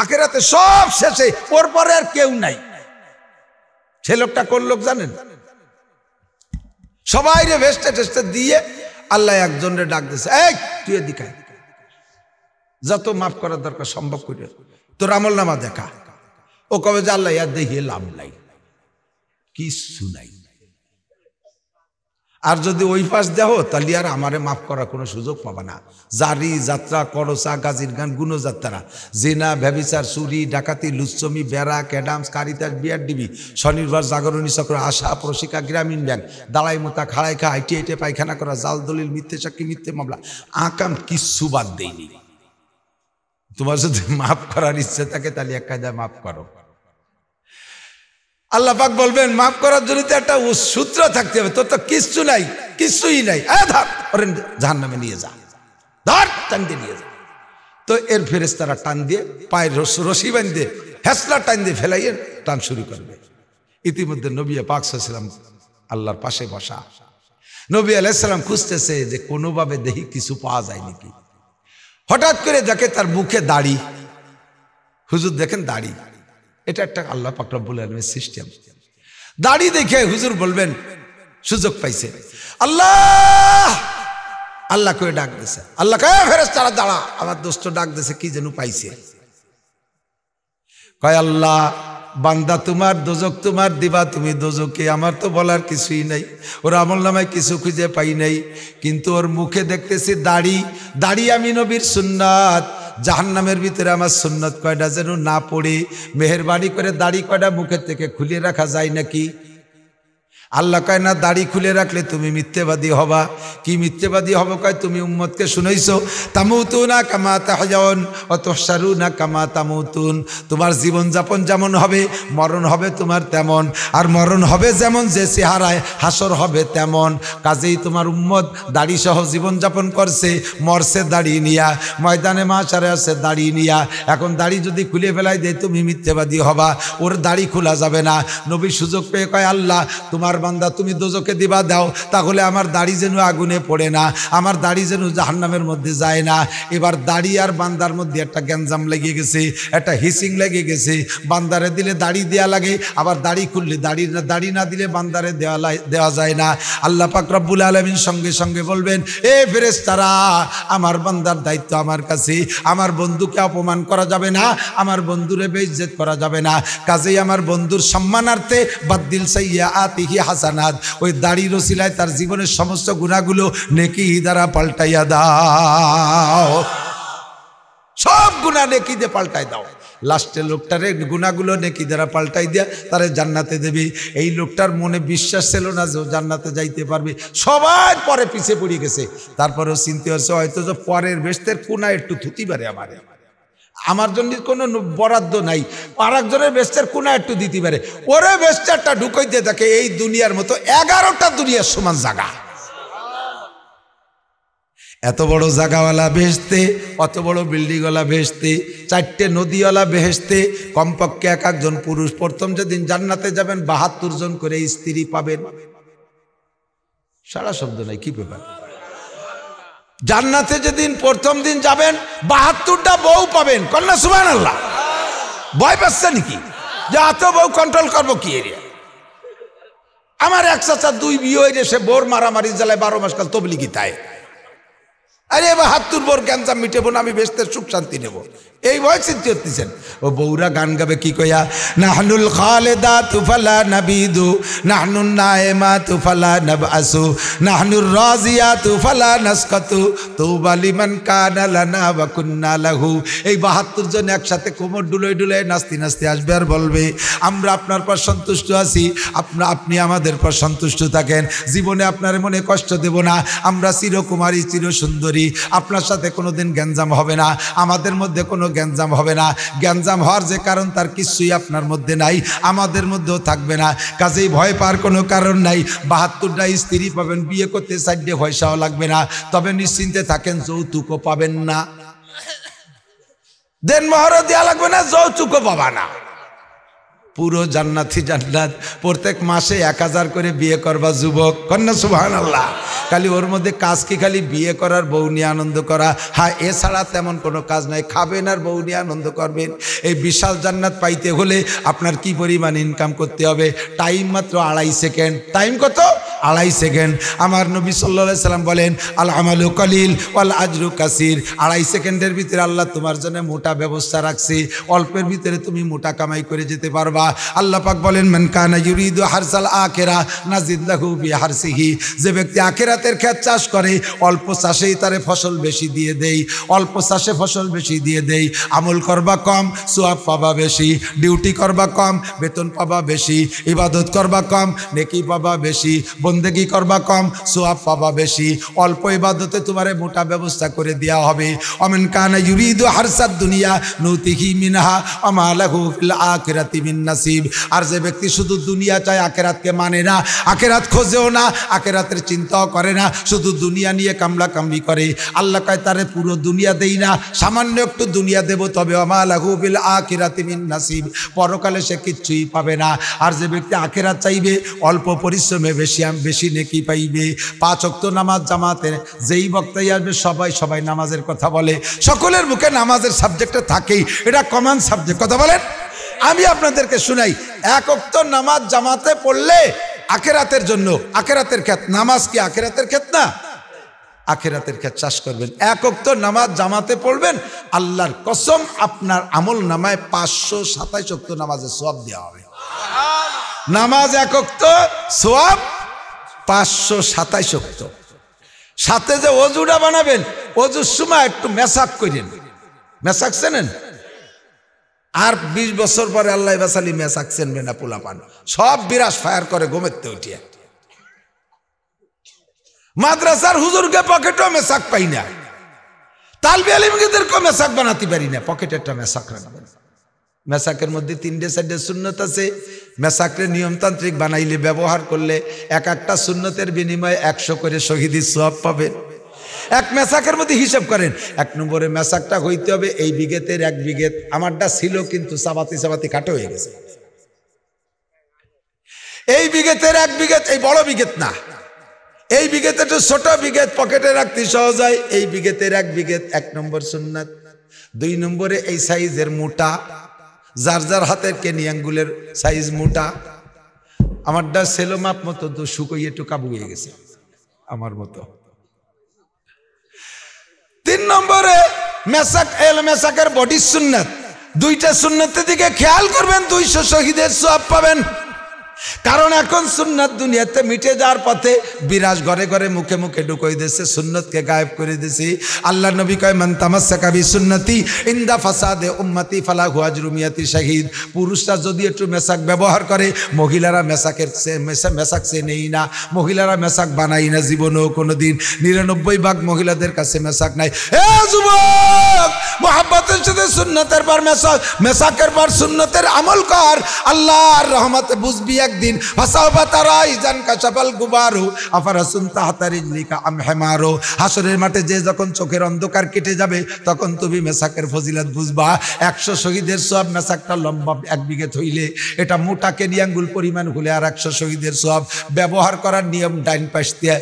আখিরাতে সব শেষে, ওর পরে আর কেউ নাই। সে লোকটা কোন লোক জানেন? সবাই রে ভেস্টে টেস্টে দিয়ে আল্লাহ একজনের ডাক দিয়েছে, এই তুই এদিকে আয়, যত মাফ করার দরকার সম্ভব করে তোর আমল নামা দেখা। ও কবে যে আল্লাহ ইয়ার দেখিয়ে লাভ নাই, কিছু নাই। আর যদি ওই পাশ দেও তাহলে আর আমারে মাফ করার কোনো সুযোগ পাবে না। জারি যাত্রা, করসা, গাজির গান, গুণযাত্রা, জেনা, ব্যভিচার, চুরি, ডাকাতি, লুচ্চমি, বেড়া, ক্যাডামস, কারিতাস, বিয়ার ডিবি, স্বনির্ভর, জাগরণী চক্র, আশা, প্রশিকা, গ্রামীণ ব্যাংক, দালাই মোতা, খাড়াই খা, আইটি আইটে পায়খানা করা, জাল দলিল, মিথ্যে সাক্ষী, মিথ্যে মামলা, আকাম কিচ্ছু বাদ দেয়নি। তোমার যদি মাফ করার ইচ্ছে থাকে তাহলে এক কায়দায় মাফ করো। আল্লাহ পাক বলবেন মাফ করার জন্য তো একটা সূত্র থাকতে হবে। তোর তো কিচ্ছু নাই, কিচ্ছুই নাই, ধর ওরে জাহান্নামে নিয়ে যা, ধর টান দিয়ে নিয়ে যা। তো এর ফেরেশতারা টান দিয়ে পায়ের রশি বাঁধে হেসলা টান দিয়ে ফেলাইয়ে টান শুরু করবে। ইতিমধ্যে নবী পাক সাল্লাল্লাহু আলাইহি ওয়াসাল্লাম আল্লাহর পাশে বসা। নবী আলাইহিস সালাম খুঁজতেছে যে কোনোভাবে দেখি কিছু পাওয়া যায় নাকি। হঠাৎ করে দেখে তার মুখে দাড়ি। হুজুর দেখেন দাড়ি, এটা একটা আল্লাহ পাক রব্বুল আলামিনের সিস্টেম। দাড়ি দেখে হুজুর বলবেন সুযোগ পাইছে, আল্লাহ আল্লাহ করে ডাক দিছে। আল্লাহ কয় ফেরেশতারা দাঁড়া, আমার দোস্ত ডাক দিছে, কি যেন পাইছে। কয় আল্লাহ বান্দা তোমার, দোজক তোমার, দিবা তুমি দোজকে, আমার তো বলার কিছুই নাই। ওর আমল নামায় কিছু খুঁজে পাই নাই, কিন্তু ওর মুখে দেখতেছি দাড়ি। দাড়ি আমি নবীর সুন্নাত, জাহান্নামের ভিতরে আমার সুন্নত কয়টা যেন না পড়ে, মেহেরবানি করে দাড়ি কয়টা মুখের থেকে খুলে রাখা যায় নাকি? আল্লাহ কয় না, দাড়ি খুলে রাখলে তুমি মিথ্যেবাদী হবা। কি মিথ্যেবাদী হব? কয় তুমি উম্মতকে শুনাইছো তামুতুনা কামা তাহজাউন ওয়া তুহশারুনা কামা তামুতুন। তোমার জীবনযাপন যেমন হবে মরণ হবে তোমার তেমন, আর মরণ হবে যেমন যে চেহারায় হাসর হবে তেমন। কাজেই তোমার উম্মত দাড়ি সহ জীবনযাপন করছে, মরছে দাড়ি নিয়া, ময়দানে মাশারে আছে দাড়ি নিয়া। এখন দাড়ি যদি খুলে ফেলাই দেয় তুমি মিথ্যেবাদী হবা, ওর দাড়ি খোলা যাবে না। নবী সুযোগ পেয়ে কয় আল্লাহ তোমার বান্দা তুমি দোজকে দিবা দাও, তাহলে আমার দাড়ি যেন আগুনে পড়ে না, আমার দাড়ি যেন জাহান্নামের মধ্যে যায় না। এবার দাড়ি আর বান্দার মধ্যে একটা গ্যাঞ্জাম লেগে গেছে, একটা হিসিং লেগে গেছে। বান্দারে দিলে দাড়ি দেয়া লাগে, আবার দাড়ি খুললে দাড়ি না দিলে বান্দারে দেওয়া যায় না। আল্লাহ পাক রব্বুল আলামিন সঙ্গে সঙ্গে বলবেন, এ ফেরেশতারা আমার বান্দার দায়িত্ব আমার কাছে, আমার বন্ধুকে অপমান করা যাবে না, আমার বন্ধুরে বেইজ্জত করা যাবে না। কাজেই আমার বন্ধুর সম্মানার্থে বাদদিল সাইয়্যাতিহি হাসানাত, ওই দাড়ির ওসিলায় তার জীবনের সমস্ত গুনাহগুলো নেকি দ্বারা পাল্টাইয়া দাও, সব গুনাহ নেকি দিয়ে পাল্টাই দাও। লাস্টে লোকটারে গুনাহগুলো নেকি দ্বারা পাল্টাই দিয়া তারে জান্নাতে দেবে। এই লোকটার মনে বিশ্বাস ছিল না যে ও জান্নাতে যাইতে পারবে, সবাই পরে পিছিয়ে পড়ে গেছে। তারপরেও চিন্তা হচ্ছে হয়তো যে পরের বেস্তের কোনা একটু থুতি পারে আমার জন্য কোনো বরাদ্দ নাই, আর একজনের বেস্টের কোনা একটু দিতে পারে, ওরে বেস্টারটা ঢুকাইতে থাকে। এই দুনিয়ার মতো 11টা দুনিয়ার সমান জায়গা, এত বড় জায়গাওয়ালা বেহেশতে, অত বড় বিল্ডিংওয়ালা বেহেশতে, 4টে নদীওয়ালা বেহেশতে, কমপক্ষে এক একজন পুরুষ। প্রথম যেদিন জান্নাতে যাবেন 72 জন করে স্ত্রী পাবেন। সারা শব্দ নাই, কি ব্যাপার? জান্নাতে যেদিন প্রথম দিন যাবেন 72টা বউ পাবেন। কন্যা সুবহানাল্লাহ। ভয় পাচ্ছে নাকি যে এত বউ কন্ট্রোল করবো কি এরিয়া? আমার এক চাচা 2 বিয়ে হয়ে সে বোর মারামারি জ্বালায় 12 মাস কাল তবলিগি তাই। আরে এবার হাত তুলবোর গ্যাঞ্জাম মিটেবো না, আমি বেস্তের সুখ শান্তি নেবো, এই ভয় চিন্তা করতেছেন। ও বউরা গান গাবে কি কইয়া, নাহনুল খালেদাতু ফালা নাবিদু, নাহনুন নায়েমাতু ফালা নাবআসু, নাহনুর রাজিয়াতু ফালা নাসকাতু, তৌবা লিমান কানা লানা ওয়া কুন্না লাহু। এই 72 জন একসাথে কোমর ডুলোয় ডুলোয় নাচতে নাচতে আসবে আর বলবে, আমরা আপনার পর সন্তুষ্ট আছি, আপনি আমাদের পর সন্তুষ্ট থাকেন, জীবনে আপনার মনে কষ্ট দেব না, আমরা চিরকুমারী চির সুন্দরী, আপনার সাথে কোনোদিন গ্যাঞ্জাম হবে না, আমাদের মধ্যে কোনো গ্যাঞ্জাম হবে না। গ্যাঞ্জাম হওয়ার যে কারণ তার কিছুই আপনার মধ্যে নাই, আমাদের মধ্যেও থাকবে না। কাজেই ভয় পাওয়ার কোনো কারণ নাই। 72টা স্ত্রী পাবেন, বিয়ে করতে 4টে পয়সাও লাগবে না, তবে নিশ্চিন্তে থাকেন যৌতুকও পাবেন না, দেনমোহরও দেওয়া লাগবে না, যৌতুকও পাবা না। পুরো জান্নাতি জান্নাত। প্রত্যেক মাসে 1000 করে বিয়ে করবা যুবক, কন্যা সুবহানাল্লাহ। খালি ওর মধ্যে কাজ কি খালি বিয়ে করার, বউ নিয়ে আনন্দ করা? হ্যাঁ, এছাড়া তেমন কোনো কাজ নাই। খাবেন আর বউ নিয়ে আনন্দ করবেন। এই বিশাল জান্নাত পাইতে হলে আপনার কি পরিমাণ ইনকাম করতে হবে? টাইম মাত্র 2.5 সেকেন্ড। টাইম কত? 2.5 সেকেন্ড। আমার নবী সাল্লাল্লাহু আলাইহি সাল্লাম বলেন, আল আমালু কলিল ওয়াল আজরু কাসির। 2.5 সেকেন্ডের ভিতরে আল্লাহ তোমার জন্য মোটা ব্যবস্থা রাখছে। অল্পের ভিতরে তুমি মোটা কামাই করে যেতে পারবা। আল্লাহ পাক বলেন, মান কানা ইউরিদু হারসাল আখিরা নাজিদ লাহু বিহারসিহি। যে ব্যক্তি আখিরাতের ক্ষেত চাষ করে, অল্প চাষেই তারে ফসল বেশি দিয়ে দেই। অল্প চাষে ফসল বেশি দিয়ে দেই। আমল করবা কম, সওয়াব পাবা বেশি। ডিউটি করবা কম, বেতন পাবা বেশি। ইবাদত করবা কম, নেকি পাবা বেশি। বন্দেগি করবা কম, সওয়াব পাবা বেশি। অল্প ইবাদতে তোমারে মোটা ব্যবস্থা করে দেওয়া হবে। অমান কানা ইউরিদু হারসাদ দুনিয়া নুতিহি মিনহা ওয়া লাহু ফিল আখিরাতি মিন নাসিব। আর যে ব্যক্তি শুধু দুনিয়া চায়, আখিরাতকে মানে না, আখিরাত খোঁজেও না, আখিরাতের চিন্তাও করে না, শুধু দুনিয়া নিয়ে কামলা কামলি করে, আল্লাহ কয় তারে পুরো দুনিয়া দেই না, সামান্য একটু দুনিয়া দেব, তবে ওয়া লাহু ফিল আখিরাতি মিন নাসিব। পরকালে সে কিচ্ছুই পাবে না। আর যে ব্যক্তি আখিরাত চাইবে, অল্প পরিশ্রমে বেশি নেকি পাইবে। 5 ওয়াক্ত নামাজ জামাতে যেই বক্তাই আসবে সবাই নামাজের কথা বলে। সকলের মুখে নামাজের সাবজেক্টে থাকেই, এটা কমন সাবজেক্ট। কথা বলেন। আমি আপনাদেরকে শুনাই, 1 ওয়াক্ত নামাজ জামাতে পড়লে আখিরাতের জন্য, আখিরাতের ক্ষেত। নামাজ কি আখিরাতের ক্ষেত না? আখিরাতের ক্ষেত চাষ করবেন। 1 ওয়াক্ত নামাজ জামাতে পড়বেন, আল্লাহর কসম আপনার আমল নামায় 527 ওয়াক্ত নামাজের সওয়াব দেওয়া হবে। নামাজ 1 ওয়াক্ত, সওয়াব 527 ওয়াক্ত। সাথে যে ওযুটা বানাবেন, ওযুর সময় একটু মেসাক করেন। মেসাক চেনেন? আর 20 বছর পরে আল্লাহ বাসালি মেসাক চেনবে না পোলাপান, সব বিরাস ফায়ার করে ঘুমেতে উঠিয়া। মাদ্রাসার হুজুরকে পকেটও মেসাক পাই না, তালবে আলিমদেরকে মেসাক বানাতে পারি না, পকেটে একটা মেসাক রাখবেন। মেসাকের মধ্যে 3-4 সুন্নত আছে। মেসাকের নিয়মতান্ত্রিক বানাইলে, ব্যবহার করলে এক একটা সুন্নতের বিনিময়ে 100 করে শহীদের সওয়াব পাবেন। এক মেসাকের মধ্যে হিসাব করেন, 1 নম্বরে মেসাকটা হইতে হবে এই বিঘেতের 1 বিঘেত। আমারটা ছিল কিন্তু চাবাতি কাটো হয়ে গেছে। এই বিঘেতের 1 বিঘেত, এই বড় বিঘেত না, এই বিঘেতে একটু ছোট বিঘেত, পকেটে রাখতে সহজ হয়। এই বিঘেতের 1 বিঘেত 1 নম্বর সুন্নাত। 2 নম্বরে এই সাইজের মোটা, যার যার হাতের কেনি আঙ্গুলের সাইজ মোটা। আমারটা সেলো মাপ মতো তো শুকোই একটু কাবু হয়ে গেছে আমার মতো। 3 নম্বরে মেসাক, মেসাকের বডি সুন্নাত। 2টা সুন্নাতের দিকে খেয়াল করবেন, 200 শহীদের সওয়াব পাবেন। কারণ এখন সুন্নাত দুনিয়াতে মিটে যাওয়ার পথে বিরাজ ঘরে ঘরে মুখে মুখে ঢুকাই দিয়েছে, সুন্নতকে গায়েব করে দিয়েছে। আল্লাহ নবী কয়, মান তামাসসাকা বিসুন্নতি ইনদা ফাসাদে উম্মতি ফালাহু আজরু মিয়াতি শাহিদ। পুরুষরা যদি একটু মেসাক ব্যবহার করে, মহিলারা মেসাক সে নেই না, মহিলারা মেসাক বানাই না জীবনেও কোনোদিন। 99 ভাগ মহিলাদের কাছে মেসাক নাই। এ যুবক, মুহাব্বতের সাথে সুন্নতের পর মেসাক, মেসাকের পর সুন্নতের আমল কর, আল্লাহর রহমতে বুঝবি একদিন। হাসরের মাঠে যে যখন চোখের অন্ধকার কেটে যাবে, তখন তুমি মেসাকের ফজিলত বুঝবা। 100 শহীদের সওয়াব মেসাকটা লম্বা 1 বিঘে হইলে, এটা মোটা কেনি আঙ্গুল পরিমাণ হলে আর 100 শহীদের সওয়াব। ব্যবহার করার নিয়ম, ডাইন পাশ দিয়ে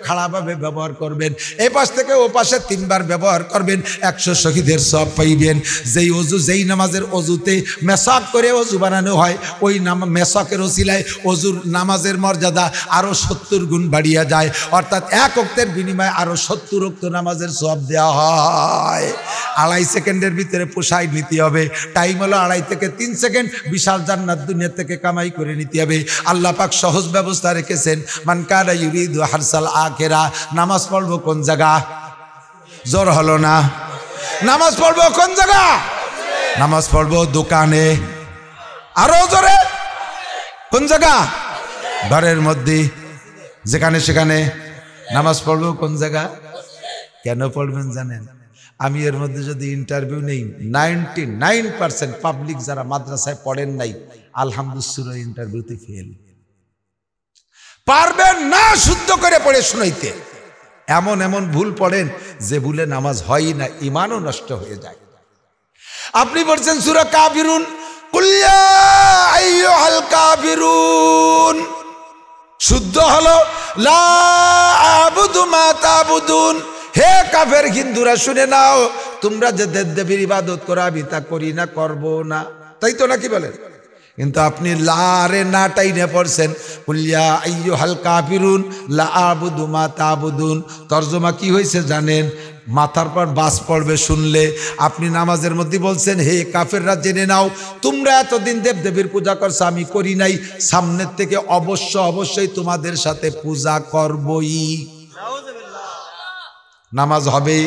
খাড়াভাবে ব্যবহার করবেন, এই পাশ থেকে ও পাশে 3 বার ব্যবহার করবেন, 100 শহীদের সওয়াব পাইবেন। যেই অজু, যেই নামাজের অজুতে মেসাক করে অজু বানানো হয়, ওই মেসাকের ওসিলায় অজুর নামাজের মর্যাদা আরো 70 গুণ বাড়িয়ে যায়। অর্থাৎ 1 ওয়াক্তের বিনিময়ে আরো 70 ওয়াক্ত নামাজের সওয়াব দেওয়া হয়। 2.5 সেকেন্ডের ভিতরে পোষায় নিতে হবে। টাইম হলো 2.5 থেকে 3 সেকেন্ড। বিশাল জান্নাত দুনিয়া থেকে কামাই করে নিতে হবে। আল্লাহ পাক সহজ ব্যবস্থা রেখেছেন। মান কানা ইউরিদু হারসাল আখিরা। নামাজ পড়বো কোন জায়গা? জোর হলো না। নামাজ পড়বো কোন জায়গা? নামাজ পড়বো দোকানে। আরো জোরে, কোন জায়গা? ঘরের মধ্যে, যেখানে সেখানে। নামাজ পড়বো কোন জায়গা? কেন পড়বেন জানেন? আমি এর মধ্যে যদি ইন্টারভিউ নেই, 99% পাবলিক যারা মাদ্রাসায় পড়েন নাই, আলহামদুলিল্লাহ ইন্টারভিউতে ফেল। পারবেন না শুদ্ধ করে পড়ে শুনাইতে। এমন এমন ভুল পড়েন যে ভুলে নামাজ হয় না, ইমানও নষ্ট হয়ে যায়। আপনি পড়ছেন সূরা কাফিরুন, কুল ইয়া আইয়ুহাল কাফিরুন, শুদ্ধ হলো লা আ'বুদু মা তা'বুদুন। হে কাফের হিন্দুরা শুনে নাও, তোমরা যে দেব দেবীর ইবাদত করো আমি তা করি না, করব না, তাই তো নাকি বলেন? কিন্তু আপনি লারে না টাইনে পড়ছেন কুল ইয়া আইয়ুহাল কাফিরুন লা আ'বুদু মা তা'বুদুন। তরজমা কি হয়েছে জানেন? মাথার পর বাস পড়বে শুনলে। আপনি নামাজের মধ্যে বলছেন হে কাফেররা জেনে নাও, তোমরা এতদিন দেবদেবীর পূজা করছো আমি করি নাই, সামনের থেকে অবশ্যই তোমাদের সাথে পূজা করবই। নামাজ হবে,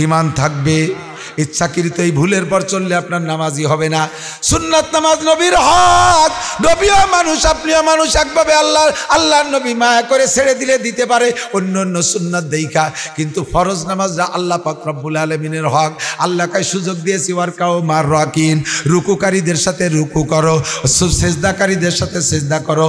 ঈমান থাকবে। ইচ্ছাকৃত এই ভুলের পর চললে আপনার নামাজই হবে না। সুন্নাত নামাজ নবীর হক, নবীও মানুষ আপনিও মানুষ, একভাবে আল্লাহর নবী মায়া করে ছেড়ে দিলে দিতে পারে অন্য অন্য সুন্নাত দেইখা, কিন্তু ফরজ নামাজরা আল্লাহ পাক রব্বুল আলামিনের হক। আল্লাহকে সুযোগ দিয়েছি ওয়ারকাও মার রাকিন, রুকুকারীদের সাথে রুকু করো, সেজদাকারীদের সাথে সেজদা করো।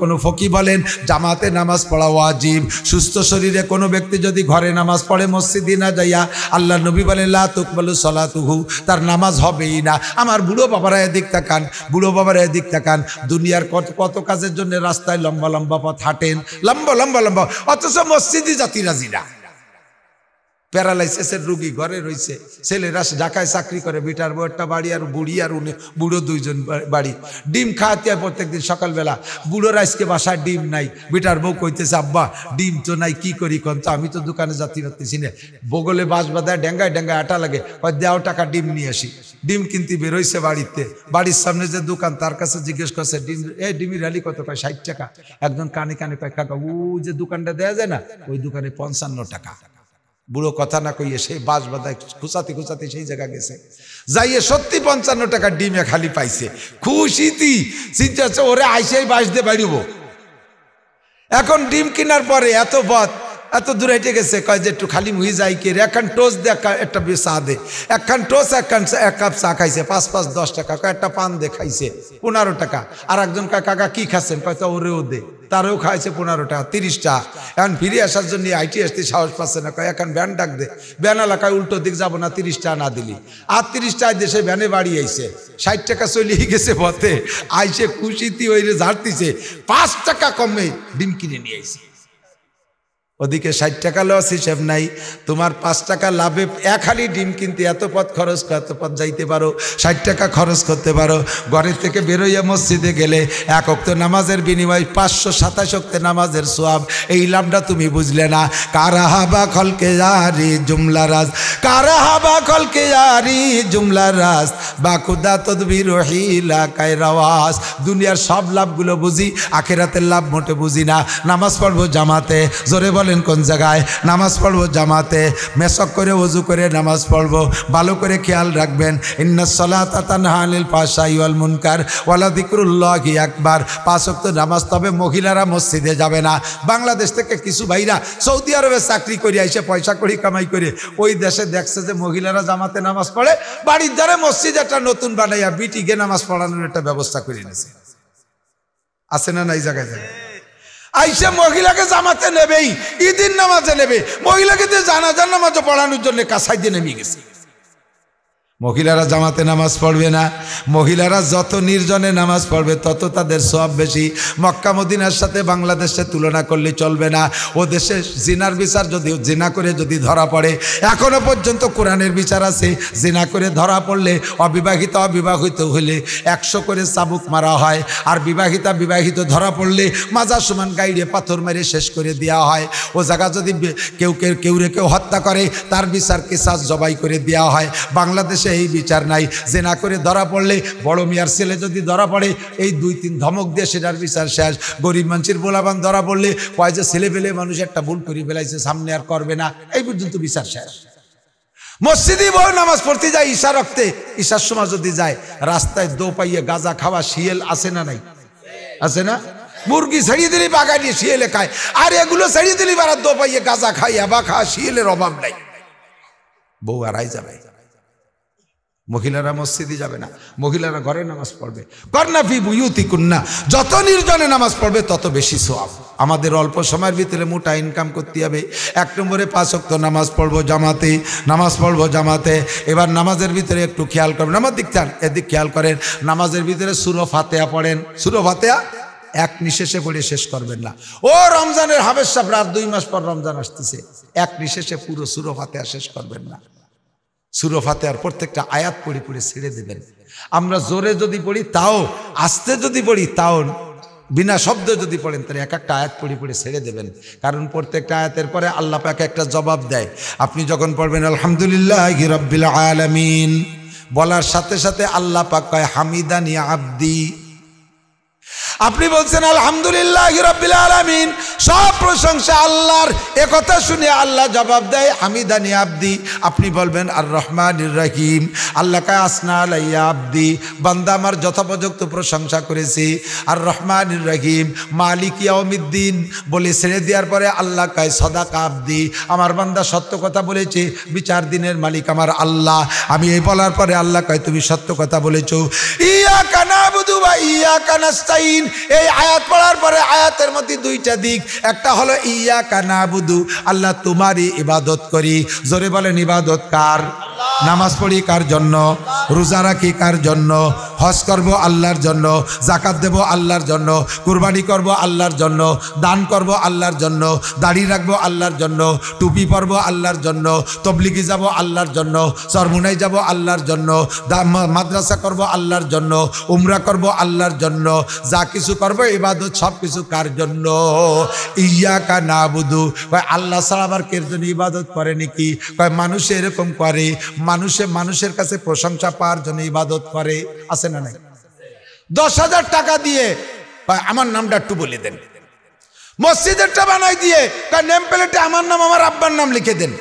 কোনো ফকি বলেন জামাতে নামাজ পড়া ওয়াজিব। সুস্থ শরীরে কোনো ব্যক্তি যদি ঘরে নামাজ পড়ে মসজিদে না যাইয়া, আল্লাহ নবী বলেন লা তুকবালু সলাতুহু, তার নামাজ হবেই না। আমার বুড়ো বাবারা এদিক তাকান, বুড়ো বাবারা এদিক তাকান, দুনিয়ার কত কাজের জন্য রাস্তায় লম্বা লম্বা পথ হাঁটেন, লম্বা, অথচ মসজিদে জাতি রাজি না। প্যারালাইসিসের রুগী ঘরে রয়েছে, ছেলেরা ঢাকায় চাকরি করে, বেটার বউ একটা বাড়ি আর বুড়ি আর বুড়ো দুইজন বাড়ি। ডিম খাওয়াতে হয় প্রত্যেকদিন সকালবেলা, বুড়োর আজকে বাসায় ডিম নাই। বেটার বউ কইতেছে আব্বা ডিম তো নাই, কি করি কোন? তো আমি তো দোকানে যাতে পারতেছি না, বগলে বাঁশ বাঁধায় ডেঙ্গায় আটা লাগে, দেওয়া টাকা ডিম নিয়ে আসি। ডিম কিনতে বেরোইছে বাড়িতে, বাড়ির সামনে যে দোকান তার কাছে জিজ্ঞেস করছে ডিম ডিমের আলি কত? কয় 60 টাকা। একজন কানে কয় কাকা ও যে দোকানটা দেওয়া যায় না ওই দোকানে 55 টাকা। বুড়ো কথা না কইয়ে সেই বাঁশ বাঁধায় খুঁচাতে সেই জায়গা গেছে, যাইয়ে সত্যি 55 টাকা ডিমে খালি পাইছে। খুশিতি চিন্তা হচ্ছে ওরে আইসেই বাঁশ দিয়ে বাড়িব। এখন ডিম কেনার পরে এত দূর হেঁটে গেছে, কয় যে একটু খালি মুহি যাই কে একখান টোস্ট দে, একটা চা দে, একখান টোস্ট এক কাপ চা খাইছে 5 10 টাকা। কয় একটা পান দে, খাইছে 15 টাকা। আর একজন কয় কাকা কি খাচ্ছেন? কয় তো ওরেও দে, তারও খাইছে 15 টাকা 30 টাকা। এখন ফিরে আসার জন্য আইটি আসতে সাহস পাচ্ছে না, কয় এখন ভ্যান ডাক দে। ভ্যান এলাকায় উল্টো দিক যাবো না, 30 টাকা না দিলি। আর 30 টাকায় দেশে ভ্যানে বাড়ি আইছে, 60 টাকা চলিয়ে গেছে পথে, আইসে খুশিতি ওই ঝাড়তিছে, 5 টাকা কমে ডিম কিনে নিয়ে আইছে। ওদিকে 60 টাকা লস হিসেব নাই, তোমার 5 টাকা লাভে এক হালি ডিম কিনতে এত পথ খরচ, এত পথ যাইতে পারো, 60 টাকা খরচ করতে পারো। ঘরের থেকে বেরোইয়া মসজিদে গেলে 1 ওয়াক্ত নামাজের বিনিময়ে 527 ওয়াক্ত নামাজের সওয়াব। এই লাভটা তুমি বুঝলে না। কারাহাবা খলকে জারি জুমলা রাজ, কারাহাবা খলকে জারি জুমলা রাজ, বাকুদা তদবির হিলা কায়রাওয়াস। দুনিয়ার সব লাভগুলো বুঝি, আখিরাতের লাভ মোটে বুঝি না। নামাজ পড়বো জামাতে, জোরে বলেন কোন জায়গায়? নামাজ পড়বো জামাতে, মেসক করে ওযু করে নামাজ পড়বো। ভালো করে খেয়াল রাখবেন, ইন্নাস সালাতা তানহা আনিল ফাহশাই ওয়াল মুনকার ওয়ালা যিকরুল্লাহি আকবার। 5 ওয়াক্ত নামাজ, তবে মহিলারা মসজিদে যাবে না। বাংলাদেশ থেকে কিছু ভাইরা সৌদি আরবে চাকরি করে আইসে পয়সা করি কামাই করে ওই দেশে দেখছে যে মহিলারা জামাতে নামাজ পড়ে, বাড়ির ধারে মসজিদ একটা নতুন বানাইয়া বিটিকে নামাজ পড়ানোর একটা ব্যবস্থা করে নিয়েছে। আছে না নাই জায়গায় জায়গায়? আইসা মহিলাকে জামাতে নেবেই, ঈদের নামাজে নেবে, মহিলাকে দিয়ে জানাজার নামাজও পড়ানোর জন্য কাছাই দিয়ে নেমে গেছে। মহিলারা জামাতে নামাজ পড়বে না। মহিলারা যত নির্জনে নামাজ পড়বে তত তাদের সওয়াব বেশি। মক্কা মদিনার সাথে বাংলাদেশে তুলনা করলে চলবে না। ও দেশে জিনার বিচার যদি জিনা করে যদি ধরা পড়ে, এখনো পর্যন্ত কোরআনের বিচার আছে, জিনা করে ধরা পড়লে অবিবাহিত হলে 100 করে চাবুক মারা হয়, আর বিবাহিত ধরা পড়লে মাজার সমান গাইড়ে পাথর মেরে শেষ করে দেওয়া হয়। ও জায়গা যদি কেউ হত্যা করে তার বিচার কিসাস জবাই করে দেওয়া হয়। বাংলাদেশে এই বিচার নাই। জেনা করে ধরা পড়লে, বড় মিয়ার ছেলে যদি ধরা পড়ে, এই 2-3 ধমক দিয়ে সেটার বিচার শেষ। গরিব মানুষের বোলাবান ধরা পড়লে কয় যে ছেলে পেলে মানুষ একটা ভুল করে ফেলাইছে, সামনে আর করবে না, এই পর্যন্ত বিচার শেষ। মসজিদে বউ নামাজ পড়তে যায় ঈশা রক্তে, ঈশার সময় যদি যায় রাস্তায় দো পাইয়ে গাঁজা খাওয়া শিয়াল আছে না নাই? আছে না? মুরগি ছেড়িয়ে দিলি বাগায় নিয়ে শিয়ালে খায়, আর এগুলো ছেড়িয়ে দিলি বারা দো পাইয়ে গাঁজা খাই, আবা খাওয়া শিয়ালের অভাব নাই। বউ আড়াই যাবে। মহিলারা মসজিদে যাবে না, মহিলারা ঘরে নামাজ পড়বে। করনা ফি বুয়ুতিকুন্না, যত নির্জনে নামাজ পড়বে তত বেশি সওয়াব। আমাদের অল্প সময়ের ভিতরে মোটা ইনকাম করতে হবে। 1 নম্বরে 5 ওয়াক্ত নামাজ পড়বো জামাতে, নামাজ পড়বো জামাতে। এবার নামাজের ভিতরে একটু খেয়াল করবেন, আমার দিক চান এদিক খেয়াল করেন। নামাজের ভিতরে সূরা ফাতিহা পড়েন। সূরা ফাতিহা এক নিঃশেষে পড়ে শেষ করবেন না। ও রমজানের হাফেজ সাহেব, রাত 2 মাস পর রমজান আসতেছে, এক নিঃশেষে পুরো সূরা ফাতিহা শেষ করবেন না। সূরা ফাতিহার প্রত্যেকটা আয়াত পড়ে পড়ে ছেড়ে দেবেন। আমরা জোরে যদি পড়ি তাও, আস্তে যদি পড়ি তাও, বিনা শব্দে যদি পড়েন তাহলে এক একটা আয়াত পড়ে পড়ে ছেড়ে দেবেন। কারণ প্রত্যেকটা আয়াতের পরে আল্লাহ পাক একটা জবাব দেয়। আপনি যখন পড়বেন আলহামদুলিল্লাহি রাব্বিল আলামিন বলার সাথে সাথে আল্লাহ পাক কয় হামিদানি আব্দি। আপনি বলছেন আলহামদুলিল্লাহি রাব্বিল আলামিন, সব প্রশংসা আল্লাহর। একথা শুনে আল্লাহ জবাব দেয় হামিদানি আব্দি। আপনি বলবেন আর রহমানির রহিম। আল্লাহ কয় আসনা আলাইয়া আব্দি, বান্দা আমার যথোপযুক্ত প্রশংসা করেছে। আর রহমানির রহিম মালিক ইয়াউমিদ্দিন বলে ছেড়ে দেওয়ার পরে আল্লাহ কয় সাদাকা আব্দি, আমার বান্দা সত্য কথা বলেছে, বিচার দিনের মালিক আমার আল্লাহ। আমি এই বলার পরে আল্লাহ কয় তুমি সত্য কথা বলেছো। ইয়াকা নাবুদু ওয়া ইয়াকা নাস্তাইন, এই আয়াত পড়ার পরে আয়াতের মধ্যে 2টা দিক। একটা হলো ইয়াকা নাবুদু, আল্লাহ তোমারই ইবাদত করি। জোরে বলেন ইবাদত কার? নামাজ পড়ি কার জন্য? রোজা রাখি কার জন্য? হজ করব আল্লাহর জন্য, যাকাত দেব আল্লাহর জন্য, কুরবানি করব আল্লাহর জন্য, দান করব আল্লাহর জন্য, দাড়ি রাখবো আল্লাহর জন্য, টুপি পরব আল্লাহর জন্য, তবলিগি যাব আল্লাহর জন্য, চরমুনাই যাব আল্লাহর জন্য, মাদ্রাসা করব আল্লাহর জন্য, উমরা করব আল্লাহর জন্য। যা কিছু করবো ইবাদত সব কিছু কার জন্য? ইয়াকা নাবুদু। কয় আল্লাহ ছাড়া আবার কের জন্য ইবাদত করে নাকি? কয় মানুষে এরকম করে, মানুষের কাছে প্রশংসা পাওয়ার জন্য ইবাদত করে। আছে না নাই? 10,000 টাকা দিয়ে আমার নামটা একটু বলে দেন। মসজিদেরটা বানাই দিয়ে নেম প্লেটে আমার নাম, আমার আব্বার নাম লিখে দেন।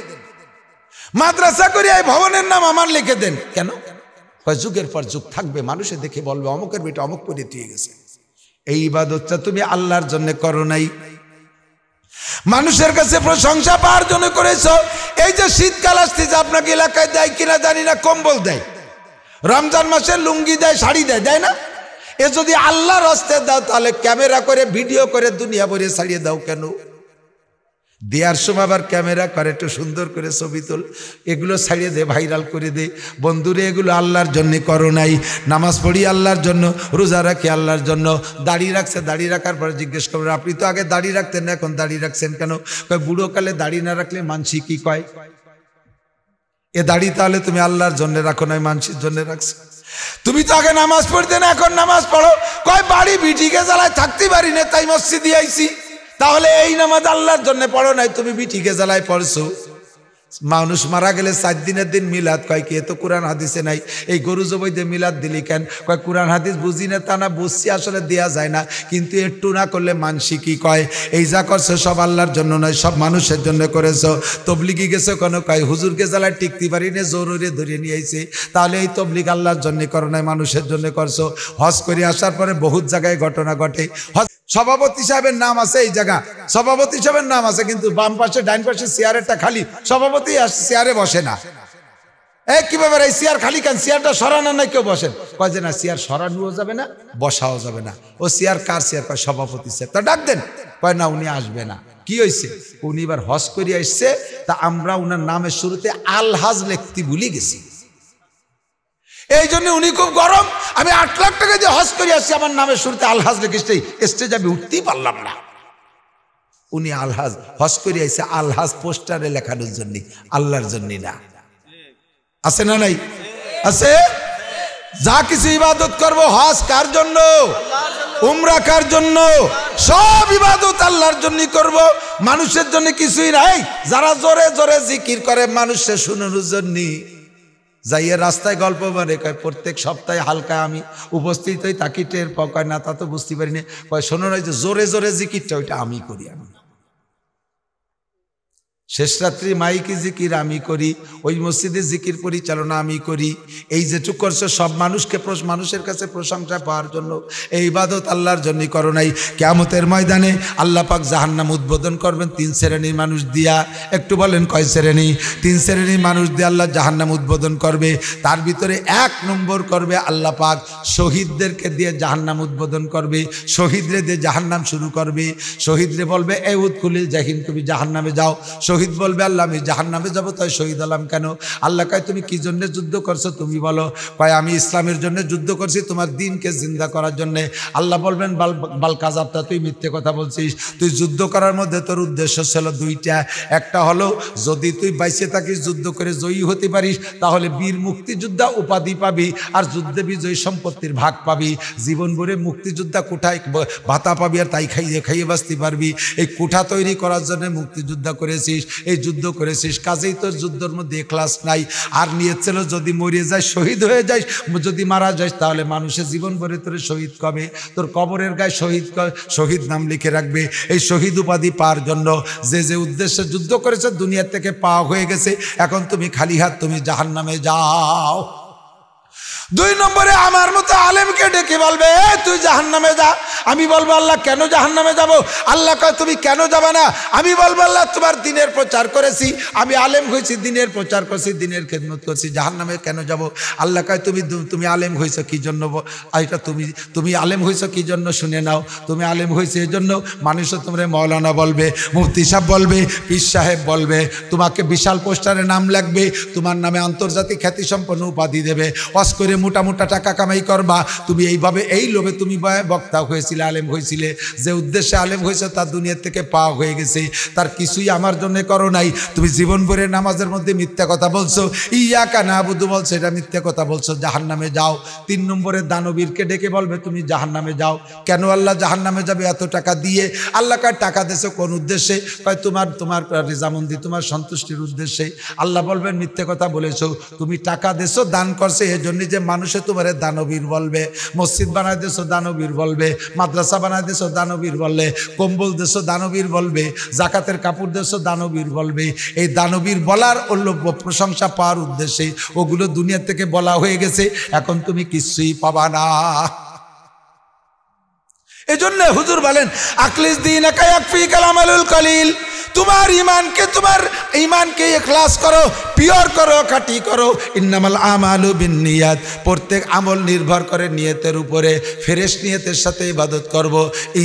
মাদ্রাসা করে এই ভবনের নাম আমার লিখে দেন। কেন? যুগের পর যুগ থাকবে, মানুষে দেখে বলবে অমুকের বেটা অমুক করে দিয়ে গেছে। এই ইবাদতটা তুমি আল্লাহর জন্য করো নাই, মানুষের কাছে প্রশংসা পাওয়ার জন্য করেছ। এই যে শীতকাল আসতেছে, আপনাকে এলাকায় দেয় কিনা জানি না, কম্বল দেয়, রমজান মাসে লুঙ্গি দেয়, শাড়ি দেয়, দেয় না? এ যদি আল্লাহর হস্তে দাও তাহলে ক্যামেরা করে ভিডিও করে দুনিয়া ভরে ছাড়িয়ে দাও কেন? দেওয়ার সময় আবার ক্যামেরা করে একটু সুন্দর করে ছবি তোল, এগুলো ছাড়িয়ে দে, ভাইরাল করে দে। বন্ধুরে এগুলো আল্লাহর জন্য করো নাই। নামাজ পড়ি আল্লাহর জন্য, রোজা রাখি আল্লাহর জন্য। দাড়ি রাখছে, দাড়ি রাখার পরে জিজ্ঞেস করবেন আপনি তো আগে দাড়ি রাখতেন না, এখন দাড়ি রাখছেন কেন? কয় বুড়ো কালে দাড়ি না রাখলে মানসি কি কয়? এ দাড়ি তাহলে তুমি আল্লাহর জন্য রাখো নাই, মানসির জন্য রাখছো। তুমি তো আগে নামাজ পড়তে না, এখন নামাজ পড়ো। কয় বাড়ি বিটিকে জ্বালায় থাকতে পারি না, তাই মসজিদে আইছি। তাহলে এই নামাজ আল্লাহর জন্য পড়ো নাই, তুমি বিটিকে জ্বালায় পড়ছো। মানুষ মারা গেলে 4 দিনের দিন মিলাদ, কয় কি? এ তো কোরআন হাদিসে নাই, এই গরু জবাই দিয়ে মিলাদ দিলি কেন? কয় কোরআন হাদিস বুঝি না, তা না বুঝছি, আসলে দেয়া যায় না, কিন্তু একটু না করলে মানসি কি কয়? এই যা করছো সব আল্লাহর জন্য নয়, সব মানুষের জন্য করেছো। তবলিগি গেছো কেন? কয় হুজুরকে জ্বালায় টিকতে পারি না, জোরে ধরে নিয়ে আইছে। তাহলে এই তবলিগ আল্লাহর জন্য করো নাই, মানুষের জন্য করছো। হজ করে আসার পরে বহুত জায়গায় ঘটনা ঘটে। সভাপতি সাহেবের নাম আছে, এই জায়গা সভাপতি সাহেবের নাম আছে, কিন্তু বাম পাশে ডাইন পাশে চেয়ারেরটা খালি, সভাপতি চেয়ারে বসে না। এই কি ব্যাপার, এই চেয়ার খালি কেন? চেয়ারটা সরানো নাই, কেউ বসেন? কয় যে না, চেয়ার সরানোও যাবে না, বসাও যাবে না। ও চেয়ার কার চেয়ার? কয় সভাপতি চেয়ার। তা ডাক দেন। কয় না, উনি আসবে না। কি হয়েছে? উনি এবার হজ করে আসছে, তা আমরা উনার নামের শুরুতে আলহাজ লিখতে ভুলে গেছি, এই জন্য উনি খুব গরম। আমি 8 লাখ টাকা দিয়ে হজ করে আসছি, আমার নামের শুরুতে আলহাজ লিখেছি, স্টেজে আমি উঠতেই পারলাম না। উনি আলহাজ হজ করে আসছে আলহাজ পোস্টারে লেখানোর জন্য, আল্লাহর জন্য না। আছে না নাই? আছে। যা কিছু ইবাদত করব, হজ কার জন্য? উমরা কার জন্য? সব ইবাদত আল্লাহর জন্য করব, মানুষের জন্য কিছুই নাই। যারা জোরে জোরে জিকির করে মানুষের শোনানোর জন্য, যাইয়ে রাস্তায় গল্প মানে, কয় প্রত্যেক সপ্তাহে হালকা আমি উপস্থিত হই, তাকে টের পাও। কয় না, তা তো বুঝতে পারি না। কয় শোনো না, যে জোরে জোরে জিকিরটা ওইটা আমি করি। আমি শেষ রাত্রি মাইকি জিকির আমি করি, ওই মসজিদে জিকির পরিচালনা আমি করি। এই যেটুক করছো সব মানুষের কাছে প্রশংসা পাওয়ার জন্য, এই ইবাদত আল্লাহর জন্যই করো নাই। কিয়ামতের ময়দানে আল্লাহ পাক জাহান্নাম উদ্বোধন করবেন 3 শ্রেণীর মানুষ দিয়া। একটু বলেন কয় শ্রেণী? 3 শ্রেণীর মানুষ দিয়ে আল্লাহ জাহান্নাম উদ্বোধন করবে। তার ভিতরে 1 নম্বর করবে আল্লাহ পাক শহীদদেরকে দিয়ে জাহান্নাম উদ্বোধন করবে। শহীদরে দিয়ে জাহান্নাম শুরু করবে। শহীদরে বলবে এ উদখুলিল জাহিম, তুমি জাহান্নামে যাও। শহীদ বলবে আল্লাহ আমি জাহান্নামে যাবো, তাই শহীদ হলাম কেন? আল্লাহ কয় তুমি কি জন্য যুদ্ধ করছো তুমি বলো। কয় আমি ইসলামের জন্য যুদ্ধ করছি, তোমার দ্বীনকে জিন্দা করার জন্য। আল্লাহ বলবেন বাল কাযাবতা, তুই মিথ্যে কথা বলছিস। তুই যুদ্ধ করার মধ্যে তোর উদ্দেশ্য ছিল 2টা। একটা হলো যদি তুই বাইসে থাকিস যুদ্ধ করে জয়ী হতে পারিস তাহলে বীর মুক্তিযোদ্ধা উপাধি পাবি, আর যুদ্ধে বিজয়ী সম্পত্তির ভাগ পাবি। জীবন ভরে মুক্তিযোদ্ধা কোঠায় ভাতা পাবি, আর তাই খাইয়ে খাইয়ে বাঁচতে পারবি। এই কোঠা তৈরি করার জন্য মুক্তিযোদ্ধা করেছিস, এই যুদ্ধ করেছিস, কাজেই তোর যুদ্ধের মধ্যে এখলাস নাই। আর নিয়েছিল যদি মরে যায় শহীদ হয়ে যাস, যদি মারা যাস তাহলে মানুষের জীবন ভরে তোর শহীদ কবে, তোর কবরের গায়ে শহীদ নাম লিখে রাখবে। এই শহীদ উপাধি পাওয়ার জন্য যে উদ্দেশ্যে যুদ্ধ করেছে দুনিয়া থেকে পাওয়া হয়ে গেছে। এখন তুমি খালি হাত তুমি জাহান্নামে যাও। 2 নম্বরে আমার মতো আলেমকে ডেকে বলবে তুই জাহান্নামে যা। আমি বলবো আল্লাহ কেন জাহান্নামে যাব? আল্লাহ কয় তুমি কেন যাবে না? আমি বলবো আল্লাহ তোমার দ্বীনের প্রচার করেছি, আমি আলেম হয়েছি, দ্বীনের প্রচার করছি, দ্বীনের খেদমত করছি, জাহান্নামে কেন যাব? আল্লাহ কয় তুমি আলেম হয়েছো কি জন্য? এটা তুমি আলেম হয়েছো কি জন্য শুনে নাও। তুমি আলেম হয়েছে এই জন্য মানুষও তোমরা মৌলানা বলবে, মুফতি সাহেব বলবে, পীর সাহেব বলবে, তোমাকে বিশাল পোস্টারে নাম লাগবে, তোমার নামে আন্তর্জাতিক খ্যাতিসম্পন্ন উপাধি দেবে, ওয়াজ করে মোটা মোটা টাকা কামাই করবা। তুমি এইভাবে এই লোভে তুমি বক্তা হয়েছিলে, আলেম হয়েছিলে। যে উদ্দেশ্যে আলেম হয়েছে তার দুনিয়া থেকে পাওয়া হয়ে গেছে, তার কিছুই আমার জন্য করো নাই। তুমি জীবন ভরে নামাজের মধ্যে মিথ্যা কথা বলছো, ইয়াকা নাবুদু বলছো, এটা মিথ্যা কথা বলছো, জাহান্নামে যাও। 3 নম্বরে দানবীরকে ডেকে বলবে তুমি জাহান্নামে যাও। কেন আল্লাহ জাহান্নামে যাবে এত টাকা দিয়ে? আল্লাহ কার টাকা দিয়েছে কোন উদ্দেশ্যে? কয় তোমার রেজামন্দি, তোমার সন্তুষ্টির উদ্দেশ্যে। আল্লাহ বলবেন মিথ্যে কথা বলেছো, তুমি টাকা দিয়েছো দান করছে এজন্য যে মানুষে তোমার দানবীর বলবে। মসজিদ বানায় দেছো দানবীর বলবে, মাদ্রাসা বানায় দেছো দানবীর বলবে, কম্বল দেছো দানবীর বলবে, জাকাতের কাপড় দেছো দানবীর বলবে। এই দানবীর বলার প্রশংসা পাওয়ার উদ্দেশ্যে ওগুলো দুনিয়া থেকে বলা হয়ে গেছে, এখন তুমি কিছুই পাবা না। এজন্য হুজুর বলেন আখলিস দীনাকা ইয়াকফিকাল আমালুল কলিল। তোমার ঈমানকে ইখলাস করো, পিওর করো, খাঁটি করো। ইন্নামাল আমালু বিন্নিয়াত, প্রত্যেক আমল নির্ভর করে নিয়তের উপরে। ফ্রেশ নিয়তের সাথে ইবাদত করব।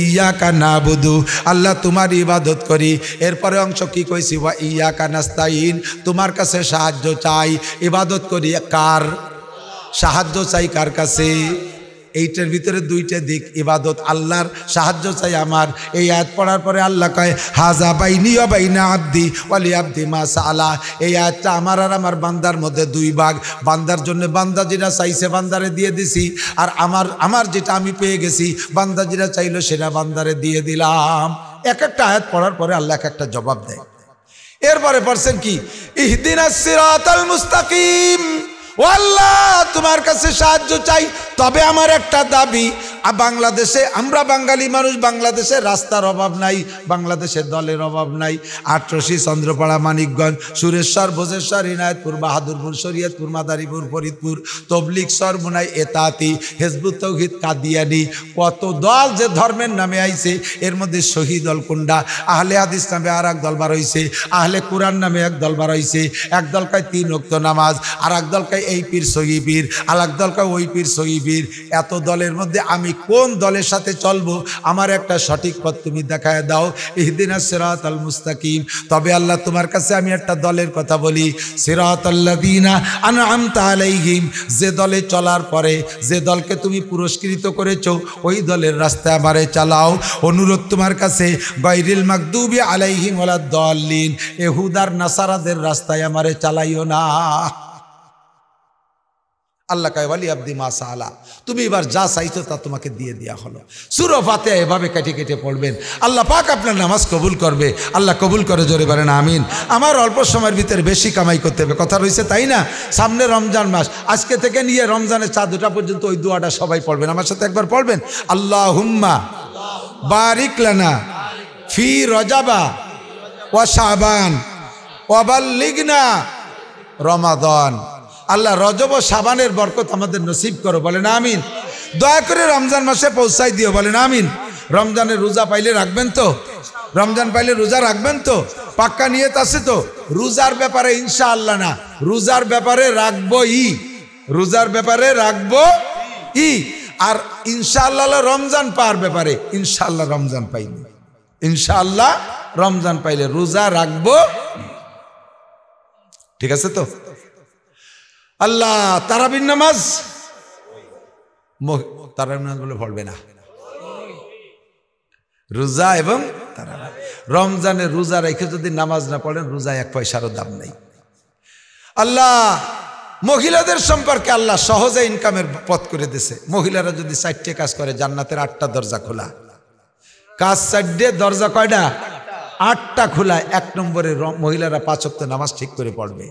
ইয়াকা নাবুদু, আল্লাহ তোমার ইবাদত করি। এরপরে অংশ কি কইছি? ওয়া ইয়াকা নাস্তাইন, তোমার কাছে সাহায্য চাই। ইবাদত করি কার? সাহায্য চাই কার কাছে? এইটার ভিতরে 2টা দিক, ইবাদত আল্লাহর, সাহায্য চাই আমার। এই আয়াত পড়ার পরে আল্লাহ কয় হাজা বাইনি ওয়া বাইনা আবদি ওয়ালি আবদি মা সাআলা। এই আয়াতটা আমার আর আমার বান্দার মধ্যে 2 ভাগ। বান্দার জন্য বান্দা যেটা চাইছে বান্দারে দিয়ে দিছি, আর আমার যেটা আমি পেয়ে গেছি বান্দা যেটা চাইলো সেটা বান্দারে দিয়ে দিলাম। এক একটা আয়াত পড়ার পরে আল্লাহ এক একটা জবাব দেয়। এরপরে পড়ছেন কি? ইহদিনাস সিরাতাল মুস্তাকিম। ও আল্লাহ তোমার কাছে সাহায্য চাই, তবে আমার একটা দাবি, বাংলাদেশে আমরা বাঙালি মানুষ, বাংলাদেশে রাস্তার অভাব নাই, বাংলাদেশের দলের অভাব নাই। আটরশি, চন্দ্রপাড়া, মানিকগঞ্জ, সুরেশ্বর, ভোজেশ্বর, ইনায়তপুর, বাহাদুরপুর, শরীয়তপুর, মাদারীপুর, ফরিদপুর, তবলিগ, সরমুনাই, এতাতি, হিজবুত তৌহিদ, কাদিয়ানি, কত দল যে ধর্মের নামে আইছে। এর মধ্যে শহীদ দল কোনটা? আহলে হাদিস নামে আর এক দল বার হইছে, আহলে কোরআন নামে এক দল বার হইছে। এক দল কয় 3 ওয়াক্ত নামাজ, আর এক দল কয় এই পীর সহি পীর, আর এক দল কয় ওই পীর সহি পীর। এত দলের মধ্যে আমি কোন দলের সাথে চলবো? আমার একটা সঠিক পথ তুমি দেখায় দাও। ইহদিনাস সিরাতাল মুস্তাকিম। তবে আল্লাহ তোমার কাছে আমি একটা দলের কথা বলি, সিরাতাল্লাযীনা আনআমতা আলাইহিম। যে দলে চলার পরে যে দলকে তুমি পুরস্কৃত করেছো ওই দলের রাস্তায় আমারে চালাও। অনুরোধ তোমার কাছে, গায়রিল মাগদুবি আলাইহিম ওয়ালাদ-দাল্লিন, ইহুদার নাসারাদের রাস্তায় আমারে চালাইও না। আল্লাহ কয় ওয়ালি আবদি মা সাআলা, তুমি এবার যা চাইছো তা তোমাকে দিয়ে দেওয়া হলো। সূরা ফাতিহা এভাবে কেটে কেটে পড়বেন, আল্লাহ পাক আপনার নামাজ কবুল করবে। আল্লাহ কবুল করে, জোরে বলেন আমিন। আমার অল্প সময়ের ভিতরে বেশি কামাই করতে হবে, কথা রয়েছে তাই না? সামনে রমজান মাস, আজকে থেকে নিয়ে রমজানের চাঁদ ওঠা পর্যন্ত ওই দোয়াটা সবাই পড়বেন, আমার সাথে একবার পড়বেন। আল্লাহুম্মা বারিক লানা ফি রজাবা ওয়া শাবান ওয়াবাল্লিগনা রমাদান। আল্লাহ রজব ও শাবানের বরকত আমাদের নসিব করো, বলেন আমিন। দয়া করে রমজান মাসে পৌঁছাই দিও, বলেন আমিন। রমজানের রোজা পাইলে রাখবেন তো? রমজান পাইলে রোজা রাখবেন তো? পাক্কা নিয়ত আছে তো? রোজার ব্যাপারে ইনশাআল্লাহ না, রোজার ব্যাপারে রাখবো রোজার ব্যাপারে রাখবো আর ইনশাআল্লাহ রমজান পাওয়ার ব্যাপারে ইনশাআল্লাহ রমজান পাইনি, ইনশাআল্লাহ রমজান পাইলে রোজা রাখবো। ঠিক আছে তো? আল্লাহ তারাবির নামাজ, তারাবির নামাজ বলে পড়বে না, রোজা এবং রমজানে রোজা রেখে যদি নামাজ না পড়েন রোজা এক পয়সারও দাম নেই। আল্লাহ মহিলাদের সম্পর্কে আল্লাহ সহজে ইনকামের পথ করে দিয়েছে। মহিলারা যদি 4টে কাজ করে জান্নাতের 8টা দরজা খোলা। কাজ 4টে, দরজা কয়টা? 8টা খোলা। 1 নম্বরে মহিলারা 5 ওয়াক্ত নামাজ ঠিক করে পড়বে।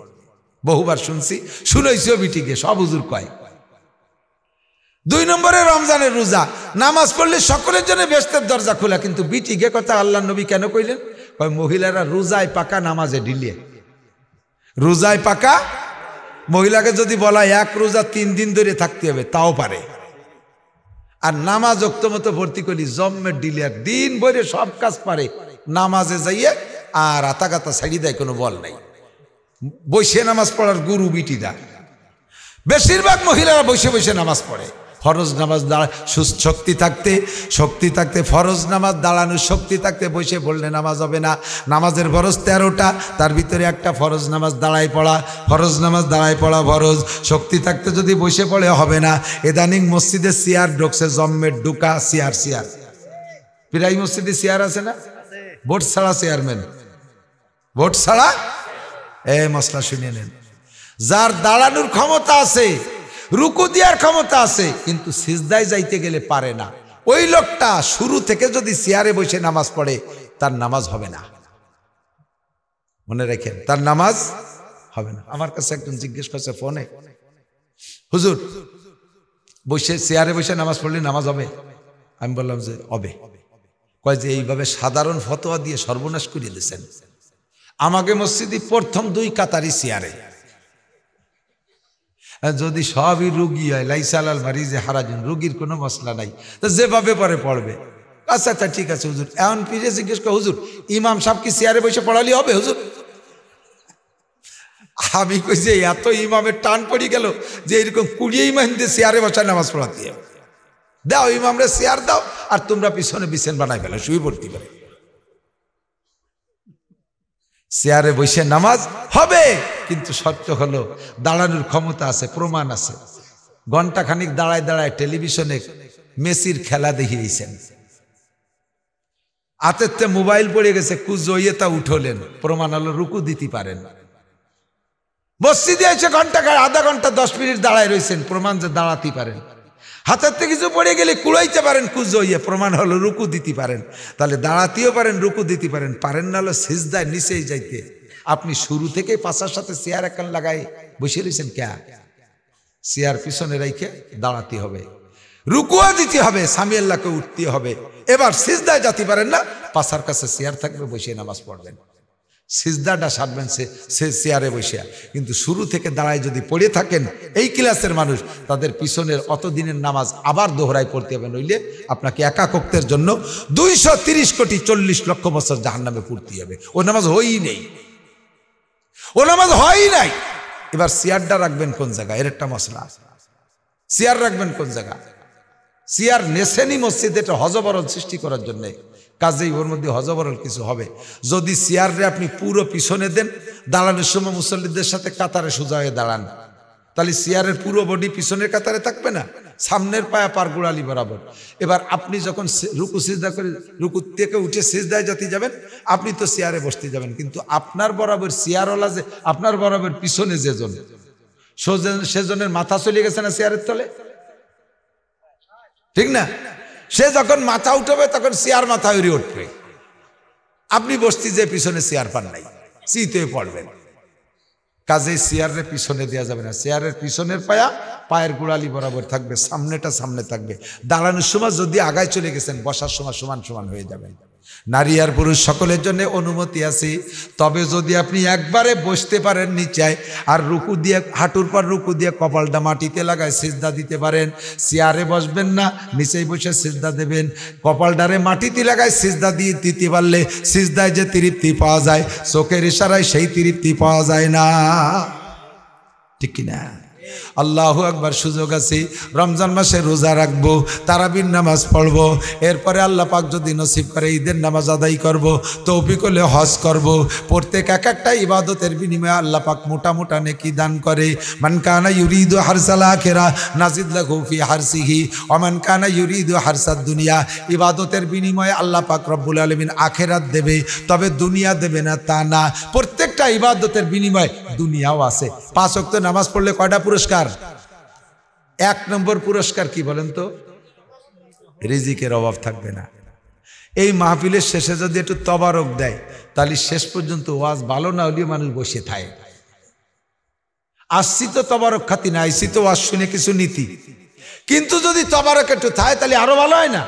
বহুবার শুনছি, শুনেছিও বিটিকে, সব হুজুর কয়। 2 নম্বরে রমজানের রোজা, নামাজ পড়লে সকলের জন্য বেহেশতের দরজা খোলা। কিন্তু বিটিকে কথা আল্লাহ নবী কেন কইলেন? কয় মহিলারা রোজায় পাকা, নামাজে ঢিলে। রোজায় পাকা, মহিলাকে যদি বলা 1 রোজা 3 দিন ধরে থাকতে হবে তাও পারে। আর নামাজ ওক্ত মতো ভর্তি করলি জম্মের ডিলিয়ার, দিন ভরে সব কাজ পারে, নামাজে যাইয়ে আর আতাগাতা ছাড়ি দেয়, কোনো বল নাই। বসে নামাজ পড়ার গুরু বিটিরা। বেশিরভাগ মহিলারা বসে বসে নামাজ পড়ে। ফরজ নামাজ শক্তি থাকতে ফরজ নামাজ দাঁড়ানোর শক্তি থাকতে বসে পড়লে নামাজ হবে না। নামাজের ফরজ 13টা, তার ভিতরে একটা ফরজ নামাজ দাঁড়ায় পড়া। ফরজ নামাজ দাঁড়ায় পড়া ফরজ। শক্তি থাকতে যদি বসে পড়ে হবে না। এদানিং মসজিদে চেয়ার ঢুকছে, জম্মের ঢুকা চেয়ার। প্রায় মসজিদে চেয়ার আছে না? ভোট ছাড়া চেয়ারম্যান, ভোট ছাড়া। মশলা শুনে নেন, যার দাঁড়ানোর ক্ষমতা আছে, রুকু দেওয়ার ক্ষমতা আছে, কিন্তু সিজদায় যাইতে গেলে পারে না, ওই লোকটা শুরু থেকে যদি চেয়ারে বসে নামাজ পড়ে তার নামাজ হবে না। মনে রাখেন, তার নামাজ হবে না। আমার কাছে একজন জিজ্ঞেস করছে ফোনে, হুজুর বসে চেয়ারে বসে নামাজ পড়লে নামাজ হবে? আমি বললাম যে হবে। কয় যে এইভাবে সাধারণ ফতোয়া দিয়ে সর্বনাশ করিয়ে দিয়েছেন। আমাকে মসজিদে প্রথম 2 কাতারি চেয়ারে, যদি সবই রুগী হয়, লাইসালাল মারিজে হারাজুন, রুগীর কোনো মশলা নাই, তো যেভাবে পরে পড়বে। আচ্ছা আচ্ছা ঠিক আছে হুজুর। এমন ফিরে জিজ্ঞেস করে, হুজুর ইমাম সাহেব কি চেয়ারে বসে পড়ালি হবে হুজুর? আমি কই যে এত ইমামের টান পড়ে গেল যে এরকম 20 ইমাম দিয়ে চেয়ারে বসে নামাজ পড়াতে হবে। দাও ইমামরে চেয়ার দাও, আর তোমরা পিছনে বিছান বানাই ফেলো, শুয়ে পড়তে পারে। চেয়ারে বসে নামাজ হবে, কিন্তু শর্ত হলো দাঁড়ানোর ক্ষমতা আছে, প্রমাণ আছে। ঘন্টা খানিক দাঁড়ায় দাঁড়ায় টেলিভিশনে মেসির খেলা দেখিয়েছেন, হাতেতে মোবাইল পড়ে গেছে, কুজইয়ে তা উঠলেন, প্রমাণ হলো রুকু দিতে পারেন। মসজিদে এসে আধা ঘন্টা 10 মিনিট দাঁড়ায় রয়েছেন, প্রমাণ যে দাঁড়াতে পারেন। হাতের থেকে কিছু পড়ে গেলে কুড়াইতে পারেন কুজইয়ে, প্রমাণ হলো রুকু দিতে পারেন। তাহলে দাঁড়াতেও পারেন, রুকু দিতে পারেন। পারেন না হলো সিজদায় নিচেই যাইতে। আপনি শুরু থেকে পাশার সাথে চেয়ার একান লাগাই বসে রয়েছেন, ক্যা চেয়ার পিছনে রেখে দাঁড়াতে হবে, রুকুও দিতে হবে, সামি আল্লাহকে উঠতে হবে। এবার সিজদায় যেতে পারেন না, পাশার কাছে চেয়ার থাকবে, বসে নামাজ পড়বেন। সিজদাটা সারবেন সে চেয়ারে বসে। কিন্তু শুরু থেকে দাঁড়ায় যদি পড়ে থাকেন, এই ক্লাসের মানুষ, তাদের পিছনের অত দিনের নামাজ আবার দোহরায় পড়তে হবে, নইলে আপনাকে একাকত্বের জন্য 230 কোটি 40 লক্ষ বছর জাহান্নামে পড়তে হবে। ও নামাজ হয়ই নেই, ও নামাজ হয়ই নাই। এবার চেয়ারটা রাখবেন কোন জায়গায়, এর একটা মশলা। চেয়ার রাখবেন কোন জায়গায়? চেয়ার নেছেনি মসজিদে এটা হজবরল সৃষ্টি করার জন্য, কাজেই ওর মধ্যে হজবরল কিছু হবে। যদি চেয়ারে আপনি পুরো পিছনে দেন, দাঁড়ানোর সময় মুসল্লিদের সাথে কাতারে সোজা হয়ে দাঁড়ান, তাহলে চেয়ারের পুরো বডি পিছনের কাতারে থাকবে না, সামনের পায়া পার গোড়ালি বরাবর। এবার আপনি যখন রুকু সিজদা করে, রুকু থেকে উঠে সিজদায় যেতে যাবেন, আপনি তো চেয়ারে বসতে যাবেন, কিন্তু আপনার বরাবর চেয়ারওয়ালা যে আপনার বরাবর পিছনে যেজন, সেজনের মাথা চলে গেছে না চেয়ারের তলে, ঠিক না? সে যখন মাথা উঠবে তখন চেয়ার মাথা উড়ে উঠবে। আপনি বসতে যে পিছনে চেয়ার পান নাই, চিতে পড়বেন। কাজেই চেয়ারের পিছনে দেওয়া যাবে না। চেয়ারের পিছনের পায়ের গোড়ালি বরাবর থাকবে, সামনেটা সামনে থাকবে। দাঁড়ানোর সময় যদি আগায় চলে গেছেন, বসার সময় সমান সমান হয়ে যাবেন। নারী আর পুরুষ সকলের জন্য অনুমতি আছে। তবে যদি আপনি একবারে বসতে পারেন নিচায় আর রুকু দিয়ে হাঁটুর পর রুকু দিয়ে কপালটা মাটিতে লাগায় সিজদা দিতে পারেন। চেয়ারে বসবেন না, নিচেই বসে সিজদা দেবেন। কপালটারে মাটিতে লাগায় সিজদা দিয়ে দিতে পারলে সিজদায় যে তৃপ্তি পাওয়া যায়, চোখের ইশারায় সেই তৃপ্তি পাওয়া যায় না, ঠিক কিনা? আল্লাহু আকবার। সুযোগ আছে, রমজান মাসে রোজা রাখবো, তারাবির নামাজ পড়বো, এরপরে আল্লাহ পাক যদি নসিব করে ঈদের নামাজ আদায় করব, তৌফিক হলে হজ করব। প্রত্যেক এক একটা ইবাদতের বিনিময়ে আল্লাহ পাক মোটা মোটা নেকি দান করে। মান কানা ইউরিদু হারসাল আখিরা নাজিদ লাহু ফি হারসিহি ওয়া মান কানা ইউরিদু হারসাদ দুনিয়া। ইবাদতের বিনিময়ে আল্লাহ পাক রব্বুল আলামিন আখিরাত দেবে, তবে দুনিয়া দেবে না তা না। প্রত্যেকটা ইবাদতের বিনিময়ে দুনিয়াও আছে। 5 ওয়াক্ত নামাজ পড়লে কয়টা পুরস্কার? 1 নম্বর পুরস্কার কি বলেন তো? রিজিকের অভাব থাকবে না। এই মাহফিলের শেষে যদি একটু তবারক দেয়, তাহলে শেষ পর্যন্ত ওয়াজ ভালো না হলেও মানুষ বসে থাকে। আসছি তো তবারক খাতি না, আইসি তো ওয়াজ শুনে কিছু নীতি, কিন্তু যদি তবারক একটু থাকে তাহলে আরো ভালো হয় না?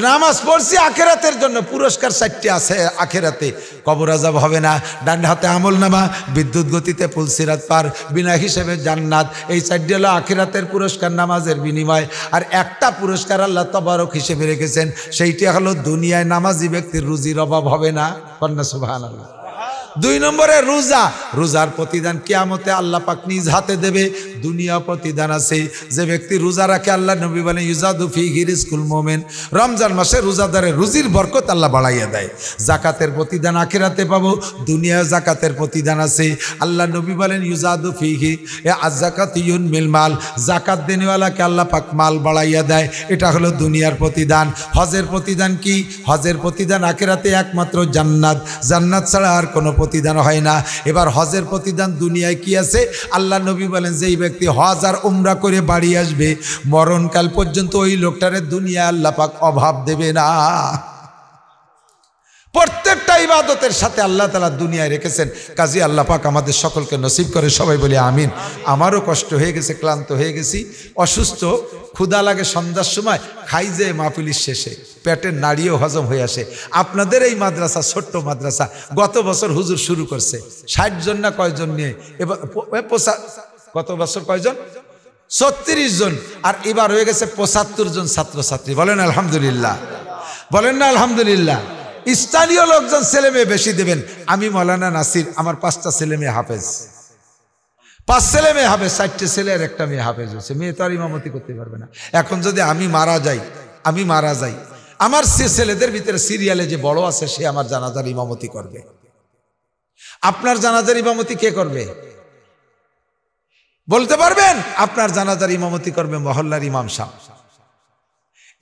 নামাজ পড়ছি আখেরাতের জন্য, পুরস্কার 4টি আছে আখেরাতে। কবর আযাব হবে না, ডান হাতে আমল নামা, বিদ্যুৎ গতিতে পুলসিরাত পার, বিনা হিসেবে জান্নাত। এই 4টি হলো আখেরাতের পুরস্কার নামাজের বিনিময়। আর একটা পুরস্কার আল্লাহ তবারক হিসেবে রেখেছেন, সেইটি হলো দুনিয়ায় নামাজি ব্যক্তির রুজির অভাব হবে না। কন্যা সুবহানাল্লাহ। 2 নম্বরে রোজা। রোজার প্রতিদান কিয়ামতে আল্লাহ পাক নিজ হাতে দেবে। দুনিয়া প্রতিদান আছে। যে ব্যক্তি রোজা রাখে, আল্লাহ নবী বলেন ইউজাদু ফিহি রিজকুল মুমিন, রমজান মাসে রোজাদারের রুজির বরকত আল্লাহ বাড়াইয়া দেয়। যাকাতের প্রতিদান আখিরাতে পাবো, দুনিয়ায় যাকাতের প্রতিদান আছে। আল্লাহ নবী বলেন ইউজাদু ফিহি আয-যাকাতুন মিল মাল, যাকাত দেনেওয়ালাকে আল্লাহ পাক মাল বাড়াইয়া দেয়। এটা হলো দুনিয়ার প্রতিদান। হজের প্রতিদান কি? হজের প্রতিদান আখিরাতে একমাত্র জান্নাত। জান্নাত ছাড়া আর কোনো প্রতিদান হয় না। এবার হজের প্রতিদান দুনিয়ায় কি আছে? আল্লাহ নবী বলেন যেই ব্যক্তি হজ আর উমরা করে বাড়ি আসবে, মরণকাল পর্যন্ত ওই লোকটারে দুনিয়ায় আল্লাহ পাক অভাব দেবে না। প্রত্যেকটা ইবাদতের সাথে আল্লাহ তাআলা দুনিয়ায় রেখেছেন। কাজী আল্লাহ পাক আমাদের সকলকে নসিব করে, সবাই বলি আমিন। আমারও কষ্ট হয়ে গেছে, ক্লান্ত হয়ে গেছি, অসুস্থ, ক্ষুধা লাগে সন্ধ্যার সময়, খাই যে মাহফিলের শেষে পেটের নাড়িও হজম হয়ে আসে। আপনাদের এই মাদ্রাসা ছোট্ট মাদ্রাসা, গত বছর হুজুর শুরু করছে 60 জন না কয়জন নিয়ে, এবার গত বছর কয়জন? 36 জন, আর এবার হয়ে গেছে 75 জন ছাত্রছাত্রী। বলেন আলহামদুলিল্লাহ, বলেন না আলহামদুলিল্লাহ। স্থানীয় লোকজন ছেলে মেয়ে বেশি দেবেন। আমি মৌলানা নাসির, আমার 5টা ছেলে মেয়ে হাফেজ, 5 ছেলে মেয়ে হাফেজ, 4টে ছেলে আর একটা মেয়ে হাফেজ হচ্ছে। মেয়ে তো আর ইমামতি করতে পারবে না। এখন যদি আমি মারা যাই, আমার সে ছেলেদের ভিতরে সিরিয়ালে যে বড় আছে সে আমার জানাজার ইমামতি করবে। আপনার জানাজার ইমামতি কে করবে বলতে পারবেন? আপনার জানাজার ইমামতি করবে মহল্লার ইমাম সাহেব।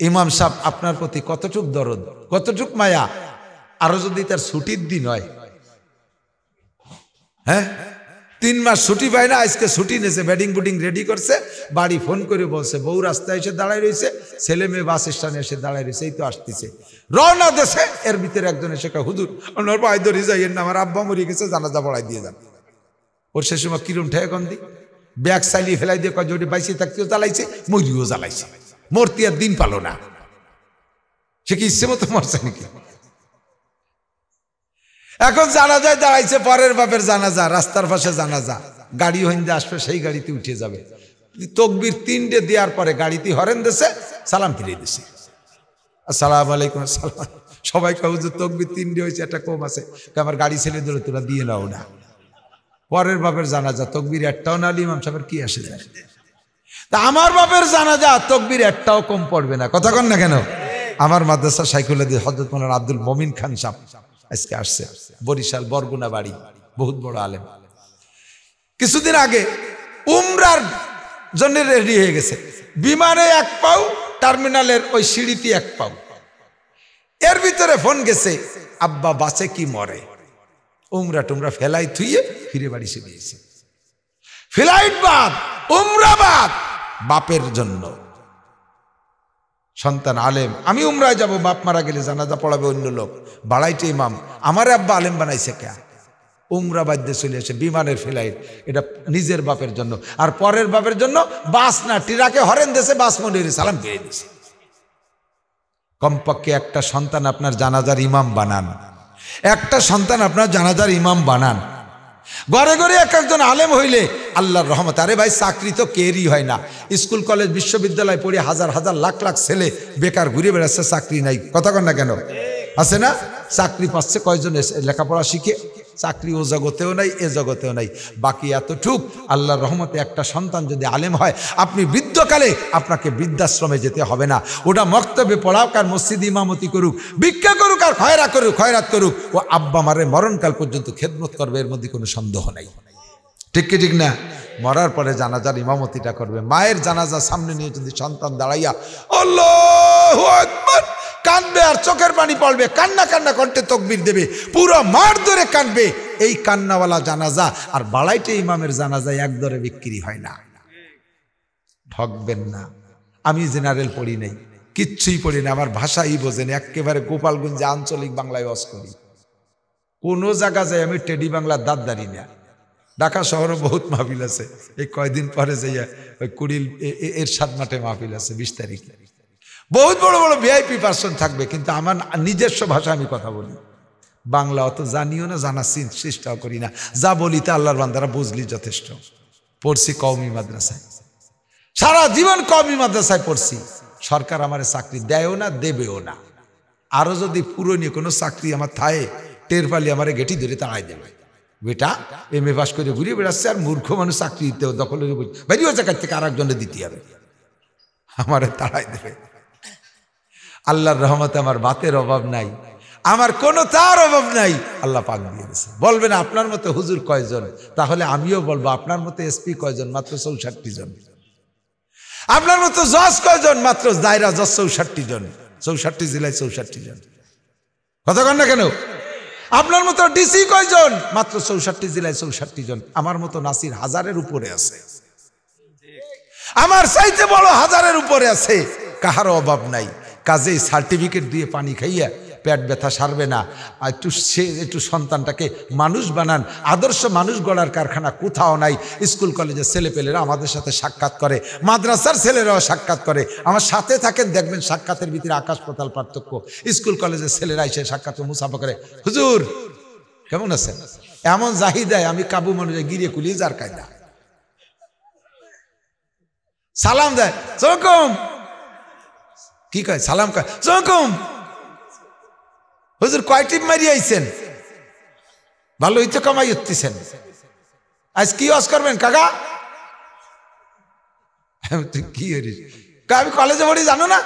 ইমাম সাহেব আপনার প্রতি কতটুক দরদ, কতটুক মায়া। আরো যদি তার ছুটির দিন হয়, হ্যাঁ 3 মাস ছুটি পায় না, আজকে ছুটি নিয়েছে, ব্যাটিং বুটিং রেডি করছে, বাড়ি ফোন করে বলছে বউ রাস্তায় এসে দাঁড়ায় রয়েছে, ছেলে মেয়ে বাস স্ট্যান্ডে এসে দাঁড়ায় রয়েছে, এই তো আসতেছে, রওনা দেশে। এর ভিতরে একজন এসে কয় হুজুর আপনার পায়ে ধরে যাইয়েন না, আমার আব্বা মরে গেছে, জানাজা পড়াই দিয়ে যান। ওর সে সময় কিরম ঠেয়ে গন্দি ব্যাগ চালিয়ে ফেলাই দিয়ে কয় যদি বাইসে থাকতেও জ্বালাইছে, মরিও জ্বালাইছে, মরতে আর দিন পালো না। সে কি ইচ্ছে মতো মরছে নাকি? এখন জানাজায় দাঁড়াইছে, পরের বাপের জানাজা, রাস্তার পাশে জানাজা, গাড়ি হইন্দে আসবে, সেই গাড়িতে উঠে যাবে। তকবির 3টে দেওয়ার পরে গাড়িতে হরেন দেশে, সালাম ফিরিয়ে দিছে, আসসালামু আলাইকুম। সালাম। সবাই কাউ যে তকবির 3টে হয়েছে, একটা কম আছে, আমার গাড়ি ছেলে ধরে তোরা দিয়ে নাও না। পরের বাপের জানাজা, তকবির একটাও না, ইমাম সাহেবের কি আসে যায়? তা আমার বাপের জানাজা, তকবির একটাও কম পড়বে না। কথা কন না কেন? আমার মাদ্রাসা শাইখুল হাদিস হযরত মাওলানা আব্দুল মমিন খান সাহেব আজকে আসছে, বরিশাল বরগুনা বাড়ি, বহুত বড় আলেম। কিছুদিন আগে উমরার জন্য রেডি হয়ে গেছে, বিমানে 1 পাও, টার্মিনালের ওই সিঁড়িতে 1 পাও। এর ভিতরে ফোন গেছে, আব্বা বাঁচে কি মরে, উমরা টুমরা ফেলাই থুইয়ে ফিরে বাড়ি চলে গেছে। ফ্লাইট বাদ, উমরা বাদ, বাপের জন্য। সন্তান আলেম, আমি উমরায় যাব, বাপ মারা গেলে জানাজা পড়াবে অন্য লোক, বাড়াইতে ইমাম, আমার আব্বা আলেম বানাইছে কে? উমরা বাদ্যে চলে আসে, বিমানের ফ্লাইট, এটা নিজের বাপের জন্য। আর পরের বাপের জন্য বাস না, ট্রাকে হরেন দেশে বাস মনে সালাম ফিরে দিছে। কমপক্ষে একটা সন্তান আপনার জানাজার ইমাম বানান, একটা সন্তান আপনার জানাজার ইমাম বানান। ঘরে ঘরে এক একজন আলেম হইলে আল্লাহর রহমত। আরে ভাই, চাকরি তো কেরই হয় না। স্কুল কলেজ বিশ্ববিদ্যালয় পড়ে হাজার হাজার লাখ লাখ ছেলে বেকার ঘুরে বেড়াচ্ছে, চাকরি নাই। কথা কন না কেন? আছে না? চাকরি পাচ্ছে কয়জন লেখাপড়া শিখে? চাকরি ও জগতেও নাই, এ জগতেও নাই। বাকি এতটুক আল্লাহর রহমতে একটা সন্তান যদি আলেম হয়, আপনি বৃদ্ধকালে আপনাকে বৃদ্ধাশ্রমে যেতে হবে না। ওটা মক্তবে পড়াক আর মসজিদ ইমামতি করুক, ভিক্ষা করুক আর খয়রাত করুক, ও আব্বা মারে মরণকাল পর্যন্ত খেদমত করবে, এর মধ্যে কোনো সন্দেহ নাই। ঠিক কি ঠিক না? মরার পরে জানাজার ইমামতিটা করবে। মায়ের জানাজা সামনে নিয়ে যদি সন্তান দাঁড়াইয়া আল্লাহু আকবার কাঁদবে আর চোখের পানি পড়বে, কান্না কান্না কণ্ঠে তাকবীর দেবে, পুরো মাঠ ধরে কাঁদবে, এই কান্নাওয়ালা জানাজা আর বাড়াইটে ইমামের জানাজা এক দরে বিক্রি হয় না। ঠকবেন না। আমি জেনারেল পড়ি নাই, কিচ্ছুই পড়ি না, আমার ভাষাই বোঝেন, একেবারে গোপালগঞ্জে আঞ্চলিক বাংলায় ওয়াজ করি। কোনো জায়গা যায় আমি টেডি বাংলার দাঁত দাঁড়ি না। ঢাকা শহরে বহুত মাহফিল আছে, এই কয়দিন পরে যাইয়া ওই কুড়িল এরশাদ মাঠে মাহফিল আছে 20 তারিখে। বহুত বড় বড় ভিআইপি পার্সন থাকবে, কিন্তু আমার নিজস্ব ভাষা আমি কথা বলি। বাংলা অত জানিও না, জানার চেষ্টাও করি না। যা বলি তা আল্লাহর বান্দারা বুঝলি যথেষ্ট। পড়ছি কওমি মাদ্রাসায়, সারা জীবন কওমি মাদ্রাসায় পড়ছি। সরকার আমার চাকরি দেয়ও না, দেবেও না। আরো যদি পুরনো কোনো চাকরি আমার থায়ে, টের পালি আমার গেটি ধরে তাড়াই দেবে। বেটা এমএ পাস করে ঘুরে বেড়াচ্ছে, আর মূর্খ মানুষ চাকরি দিতেও দখল বাইরেও জায়গার থেকে আর একজনে দিতে হবে, আমারে তাড়াই দেবে। আল্লাহর রহমতে আমার বাতের অভাব নাই, আমার কোনো তার অভাব নাই, আল্লাহ পাক দিয়ে দিয়েছে। বলবেন আপনার মতো হুজুর কয়জন? তাহলে আমিও বলবো আপনার মতো এসপি কয়জন? মাত্র 64 জন। আপনার মতো জজ কয়জন? মাত্র দায়রা জজ 64 জন। 64 জেলায় 64 জন। কথা কন না কেন? আপনার মতো ডিসি কয়জন? মাত্র 64 জেলায় 64 জন। আমার মতো নাসির হাজারের উপরে আছে, আমার চাইতে বড় হাজারের উপরে আছে, কাহারও অভাব নাই। কাজেই সার্টিফিকেট দিয়ে পানি খাইয়া পেট ব্যথা সারবে না। একটু সন্তানটাকে মানুষ বানান। আদর্শ মানুষ গড়ার কারখানা কোথাও নাই। স্কুল কলেজের ছেলেপেলেরা আমাদের সাথে সাক্ষাৎ করে, মাদ্রাসার ছেলেরাও সাক্ষাৎ করে। আমার সাথে থাকেন, দেখবেন সাক্ষাতের ভিতরে আকাশ পাতাল পার্থক্য। স্কুল কলেজের ছেলেরা এসে সাক্ষাৎ মুসাফা করে, হুজুর কেমন আছেন? এমন জাহিদায় আমি কাবু মানুষে গিরিয়ে কুলিয়ে যার কায়দা সালাম দেয়, চলকুম কি কয়, সালাম কয় চলকুম। হুজুর কয় টিপ মারি আইছেন? ভালো হইতে কামাই উঠতেছেন। আজ কি ওয়াজ করবেন কাকা? কি আমি কলেজে পড়ি জানো না?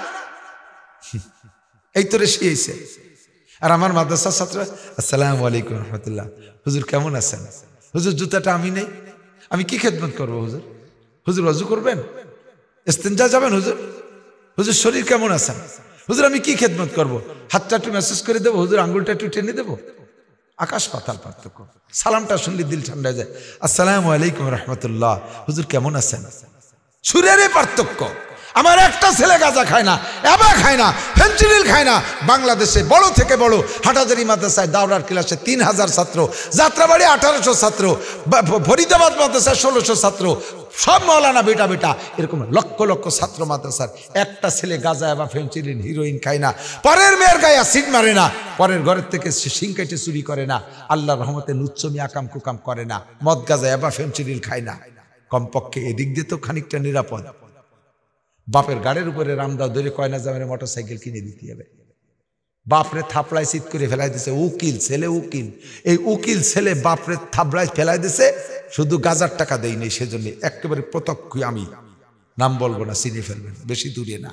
এই তোরে শিয়েছে। আর আমার মাদ্রাসার ছাত্র, আসসালামু আলাইকুম রহমতুল্লাহ, হুজুর কেমন আছেন? হুজুর জুতাটা আমি নেই, আমি কি খেদমত করবো? হুজুর, হুজুর ওযু করবেন? ইস্তেঞ্জা যাবেন? হুজুর, হুজুর শরীর কেমন আছেন? হুজুর আমি কি খেদমত করবো? হাতটা একটু মেসেজ করে দেবো? হুজুর আঙ্গুলটা একটু টেনে দেবো? আকাশ পাতাল পার্থক্য। সালামটা শুনলে দিল ঠান্ডা যায়। আসসালামু আলাইকুম রহমতুল্লাহ, হুজুর কেমন আছেন? সুরেরই পার্থক্য। আমার একটা ছেলে গাঁজা খায় না, এবা খায় না, ফেন্সিডিল খায় না। বাংলাদেশে বড় থেকে বড় হাটাজারি মাদ্রাসায় দাওরার ক্লাসে 3000 ছাত্র, যাত্রাবাড়ি 1800 ছাত্র, ফরিদাবাদ মাদ্রাসায় 1600 ছাত্র, সব মাওলানা বেটা বেটা, এরকম লক্ষ লক্ষ ছাত্র মাদ্রাসার একটা ছেলে গাঁজা এবা ফেন্সিডিল হিরোইন খায় না, পরের মেয়ের গায়ে অ্যাসিড মারে না, পরের ঘরের থেকে সিং কেটে চুরি করে না, আল্লাহর রহমতে নুচ্ছমি আকাম কুকাম করে না, মদ গাঁজা এবা ফেন্সিডিল খায় না। কমপক্ষে এদিক দিয়ে তো খানিকটা নিরাপদ। বাপের গাড়ির উপরে রামদাও ধরে কয়না জামের মোটরসাইকেল কিনে দিতে হবে। বাপরে থাপড়ায় চিত করে ফেলাই দিছে উকিল ছেলে, উকিল। এই উকিল ছেলে বাপরে থাপড়ায় ফেলাই দিছে, শুধু গাজার টাকা দেই নেই, সেজন্য একেবারে প্রত্যক্ষ, আমি নাম বলবো না, চিনে ফেলবেন, বেশি দূরে না।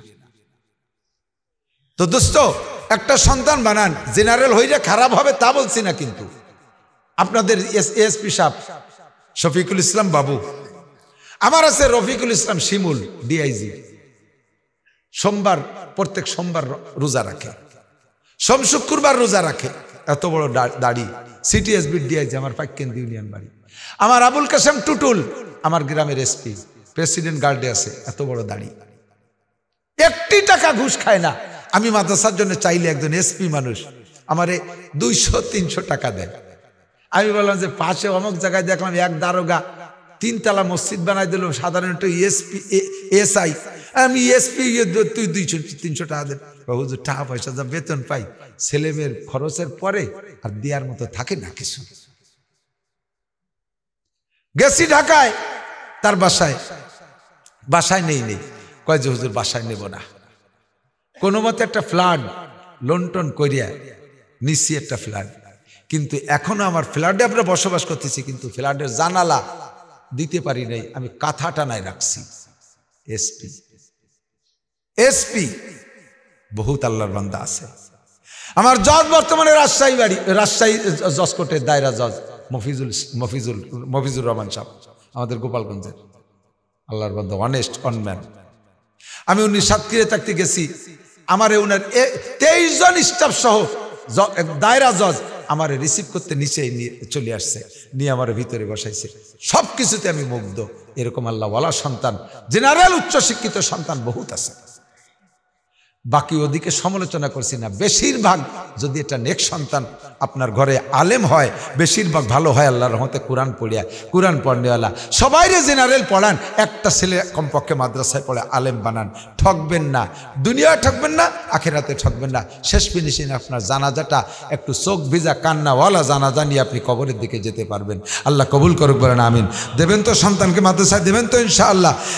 তো দোস্ত, একটা সন্তান বানান। জেনারেল হইলে খারাপ হবে তা বলছি না, কিন্তু আপনাদের এসপি সাহেব শফিকুল ইসলাম বাবু, আমার আছে রফিকুল ইসলাম শিমুল ডিআইজি, সোমবার প্রত্যেক সোমবার রোজা রাখে, সোম শুক্রবার রোজা রাখে, এত বড় দাড়ি। সিটিএসবি ডিআইজি আমার পাইকেন্দ্র ইউনিয়ন বাড়ি। আমার আবুল কাসেম টুটুল আমার গ্রামের এসপি, প্রেসিডেন্ট গার্ডে আছে, এত বড় দাড়ি, একটি টাকা ঘুষ খায় না। আমি মাদ্রাসার জন্য চাইলে একজন এসপি মানুষ আমারে 200-300 টাকা দেয়। আমি বললাম যে পাশে অমুক জায়গায় দেখলাম এক দারোগা 3 তলা মসজিদ বানাই দিল, সাধারণত এসপি এসআই আমি এসপি, তুই 200-300 টাকা দেন। হুজুর টাকা পয়সা যা বেতন পাই ছেলে মেয়ের খরচের পরে আর দেওয়ার মতো থাকে না কিছু। গেছি ঢাকায় তার বাসায় নেই কয় যে হুজুর বাসায় নেব না, কোনো মতে একটা ফ্ল্যাট লন্টন করিয়া নিচ্ছি একটা ফ্ল্যাট, কিন্তু এখনো আমার ফ্ল্যাটে আমরা বসবাস করতেছি, কিন্তু ফ্ল্যাটের জানালা দিতে পারি নাই, আমি কাঁথা টানায় রাখছি। এসপি বহুত আল্লাহর বান্দা আছে। আমার জজ বর্তমানে রাজশাহী জজ কোর্টের দায়রা জজ মফিজুর রহমান সাহেব, আমাদের গোপালগঞ্জের আল্লাহর বান্দা, অনেস্ট অনম্যান। আমি উনি সাতক্ষীরায় থাকতে গেছি, আমার উনার 23 জন স্টাফ সহ দায়রা জজ আমার রিসিভ করতে নিচে নিয়ে চলে আসছে, নিয়ে আমার ভিতরে বসাইছে। সব কিছুতে আমি মুগ্ধ। এরকম আল্লাহওয়ালা সন্তান, জেনারেল উচ্চশিক্ষিত সন্তান বহুত আছে। বাকি ওদিকে সমালোচনা করছি না, বেশিরভাগ যদি এটা নেক সন্তান আপনার ঘরে আলেম হয়, বেশিরভাগ ভালো হয় আল্লাহর রহমতে। কোরআন পড়িয়া, কোরআন পড়নেওয়ালা সবাইরে জেনারেল পড়ান, একটা ছেলে কমপক্ষে মাদ্রাসায় পড়ে আলেম বানান। ঠকবেন না, দুনিয়ায় ঠকবেন না, আখিরাতে ঠকবেন না। শেষ ফিনিশিং আপনার জানাজাটা একটু চোখ ভিজা কান্নাওয়ালা জানাজা নিয়ে আপনি কবরের দিকে যেতে পারবেন। আল্লাহ কবুল করুক, বলেন আমিন। দেবেন তো সন্তানকে মাদ্রাসায়, দেবেন তো ইনশাআল্লাহ।